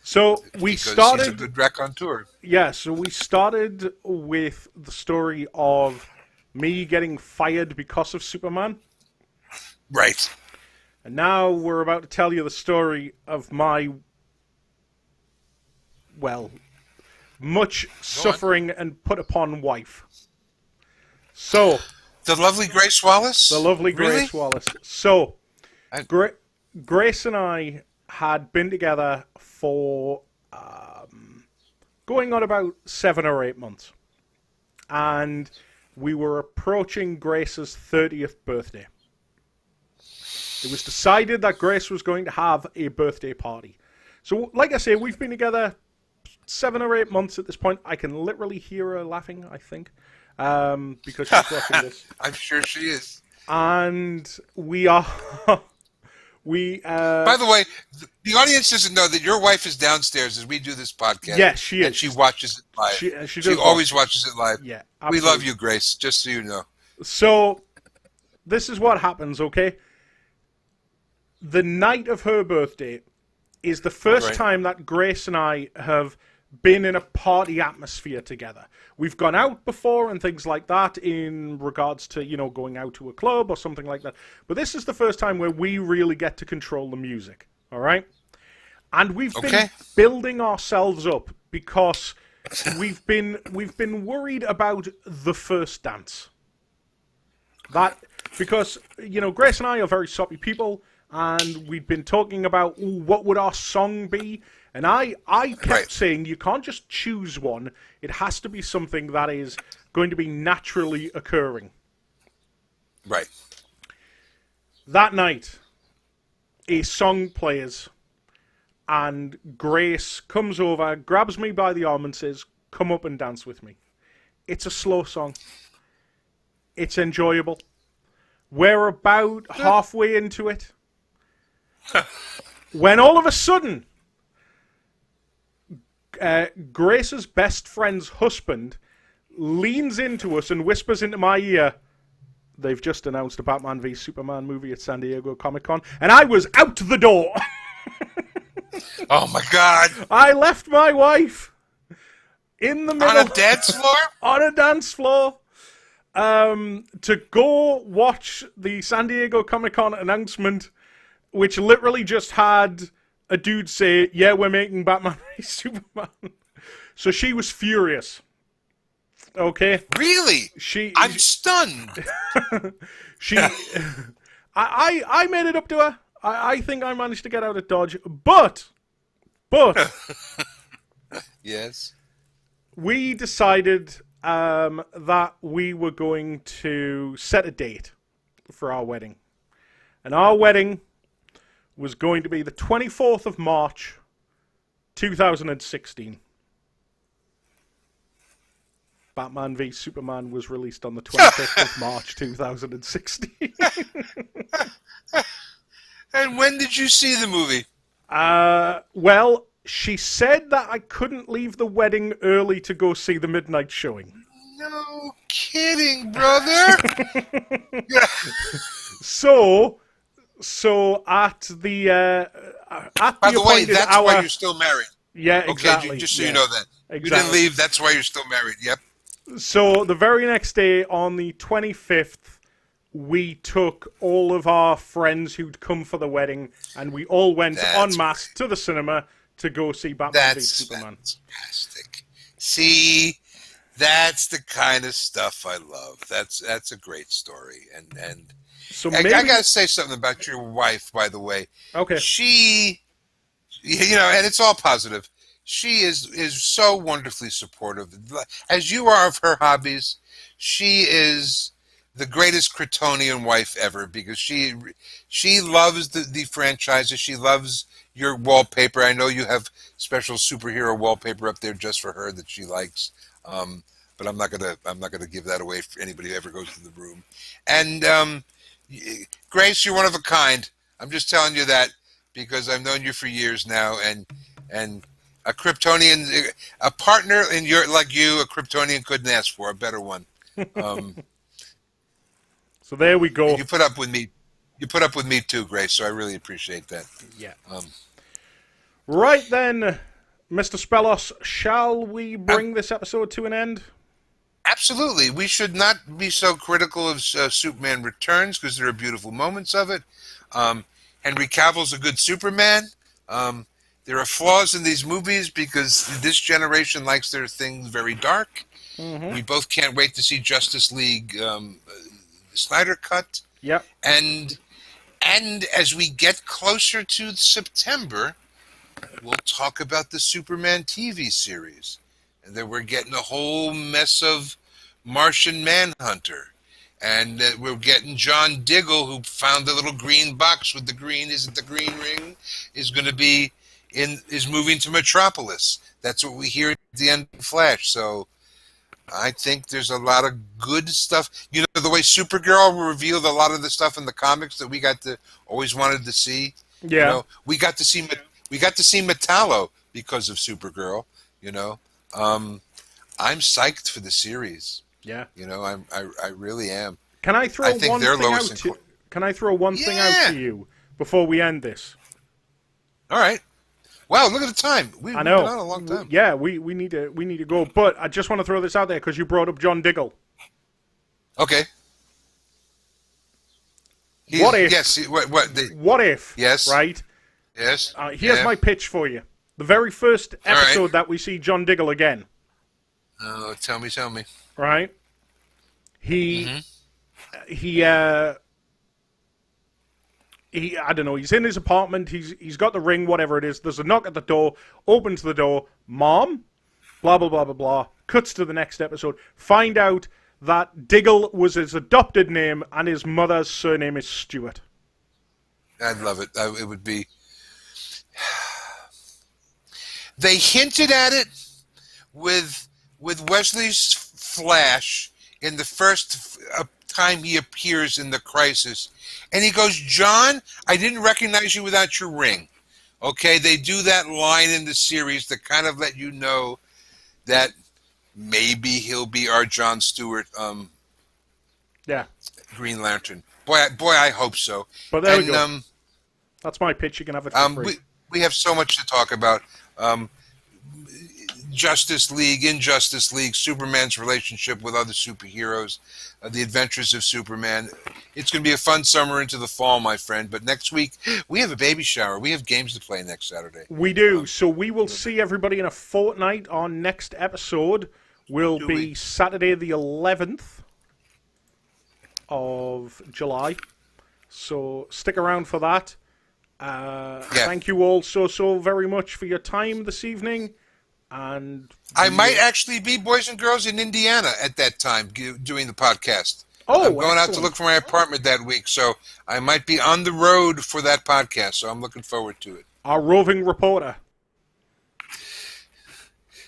So we started. He's a good raconteur. Yeah, so we started with the story of me getting fired because of Superman. Right. And now we're about to tell you the story of my, much suffering and put upon wife. So... The lovely Grace Wallace? The lovely Really? Grace Wallace. So, Grace and I had been together for going on about 7 or 8 months. And we were approaching Grace's 30th birthday. It was decided that Grace was going to have a birthday party. So, like I say, we've been together 7 or 8 months at this point. I can literally hear her laughing, I think. Because she's watching this. I'm sure she is. And we are... By the way, the audience doesn't know that your wife is downstairs as we do this podcast. Yes, she is. And she watches it live. She always watches it live. Yeah, absolutely. We love you, Grace, just so you know. So, this is what happens, okay? The night of her birthday is the first time that Grace and I have been in a party atmosphere together. We've gone out before and things like that in regards to, going out to a club or something like that. But this is the first time where we really get to control the music, all right? And we've been building ourselves up because we've been worried about the first dance. Because, Grace and I are very soppy people, and we'd been talking about what would our song be. And I kept saying, you can't just choose one. It has to be something that is going to be naturally occurring. Right. That night, a song plays, and Grace comes over, grabs me by the arm and says, "Come up and dance with me." It's a slow song. It's enjoyable. We're about halfway into it. When all of a sudden, Grace's best friend's husband leans into us and whispers into my ear, "They've just announced a Batman v Superman movie at San Diego Comic-Con," and I was out the door. Oh my God! I left my wife in the middle On a dance floor? on a dance floor to go watch the San Diego Comic-Con announcement, which literally just had a dude say, "Yeah, we're making Batman v Superman." So she was furious. Okay. Really? I'm stunned. I made it up to her. I think I managed to get out of Dodge, but Yes. we decided that we were going to set a date for our wedding, and our wedding was going to be the 24th of March, 2016. Batman v Superman was released on the 25th of March 2016. And when did you see the movie? Well, she said that I couldn't leave the wedding early to go see the midnight showing. No kidding, brother. So at the By the way, that's hour, why you're still married. Yeah, exactly. Okay, just so you know that. Exactly. You didn't leave, that's why you're still married. Yep. So the very next day, on the 25th, we took all of our friends who'd come for the wedding, and we all went en masse to the cinema to go see Batman v Superman. That's fantastic. See, that's the kind of stuff I love. That's a great story. And so I got to say something about your wife, by the way. Okay. She, and it's all positive. She is so wonderfully supportive. As you are of her hobbies, she is the greatest Kryptonian wife ever, because she loves the franchises. She loves your wallpaper. I know you have special superhero wallpaper up there just for her that she likes. But I'm not gonna give that away for anybody who ever goes to the room. And Grace, you're one of a kind. I'm just telling you that because I've known you for years now, and a Kryptonian, a partner in like you, a Kryptonian couldn't ask for a better one. So there we go. You put up with me. You put up with me too, Grace. So I really appreciate that. Yeah. Right then, Mr. Spellos, shall we bring this episode to an end? Absolutely. We should not be so critical of Superman Returns, because there are beautiful moments of it. Henry Cavill's a good Superman. There are flaws in these movies because this generation likes their things very dark. Mm-hmm. We both can't wait to see Justice League, the Snyder Cut. Yep. And as we get closer to September, we'll talk about the Superman TV series. And then we're getting a whole mess of Martian Manhunter. And we're getting John Diggle, who found the little green box with the green, isn't the green ring, is going to be is moving to Metropolis. That's what we hear at the end of Flash. So I think there's a lot of good stuff. You know, the way Supergirl revealed a lot of the stuff in the comics that we always wanted to see. Yeah. You know, we got to see Metallo because of Supergirl. You know, I'm psyched for the series. Yeah. You know, I really am. Can I throw one thing out to you before we end this? All right. Wow, look at the time. I know. We've been on a long time. Yeah, we need to go. But I just want to throw this out there because you brought up John Diggle. Okay. What if? Yes. What if? Yes. Right. Yes. Here's my pitch for you. The very first episode that we see John Diggle again. Oh, tell me. Right. I don't know, he's in his apartment, he's got the ring, whatever it is, there's a knock at the door, opens the door, Mom, blah, blah, blah, blah, blah, cuts to the next episode, find out that Diggle was his adopted name and his mother's surname is Stewart. I'd love it. It would be. They hinted at it with Wesley's flash in the first time he appears in the Crisis, and he goes, "John, I didn't recognize you without your ring." Okay, they do that line in the series to kind of let you know that maybe he'll be our Jon Stewart, Green Lantern. Boy, I hope so. But there we go. That's my pitch. You can have it for free. We have so much to talk about. Justice League, Injustice League, Superman's relationship with other superheroes, the adventures of Superman. It's going to be a fun summer into the fall, my friend. But next week, we have a baby shower. We have games to play next Saturday. We do. So we will see everybody in a fortnight. Our next episode will be Saturday the 11th of July. So stick around for that. Thank you all so very much for your time this evening. And I might actually be, boys and girls, in Indiana at that time doing the podcast. I'm going out to look for my apartment that week, so I might be on the road for that podcast, so I'm looking forward to it. Our roving reporter.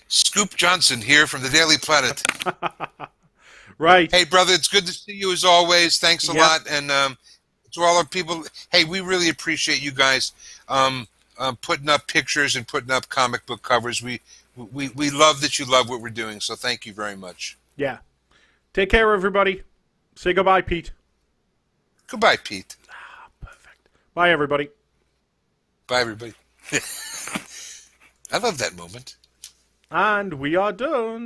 Scoop Johnson here from the Daily Planet. Right. Hey, brother, it's good to see you as always. Thanks a lot. And to all our people, hey, we really appreciate you guys putting up pictures and putting up comic book covers. We love that you love what we're doing, so thank you very much. Yeah. Take care, everybody. Say goodbye, Pete. Goodbye, Pete. Perfect. Bye, everybody. Bye, everybody. I love that moment. And we are done.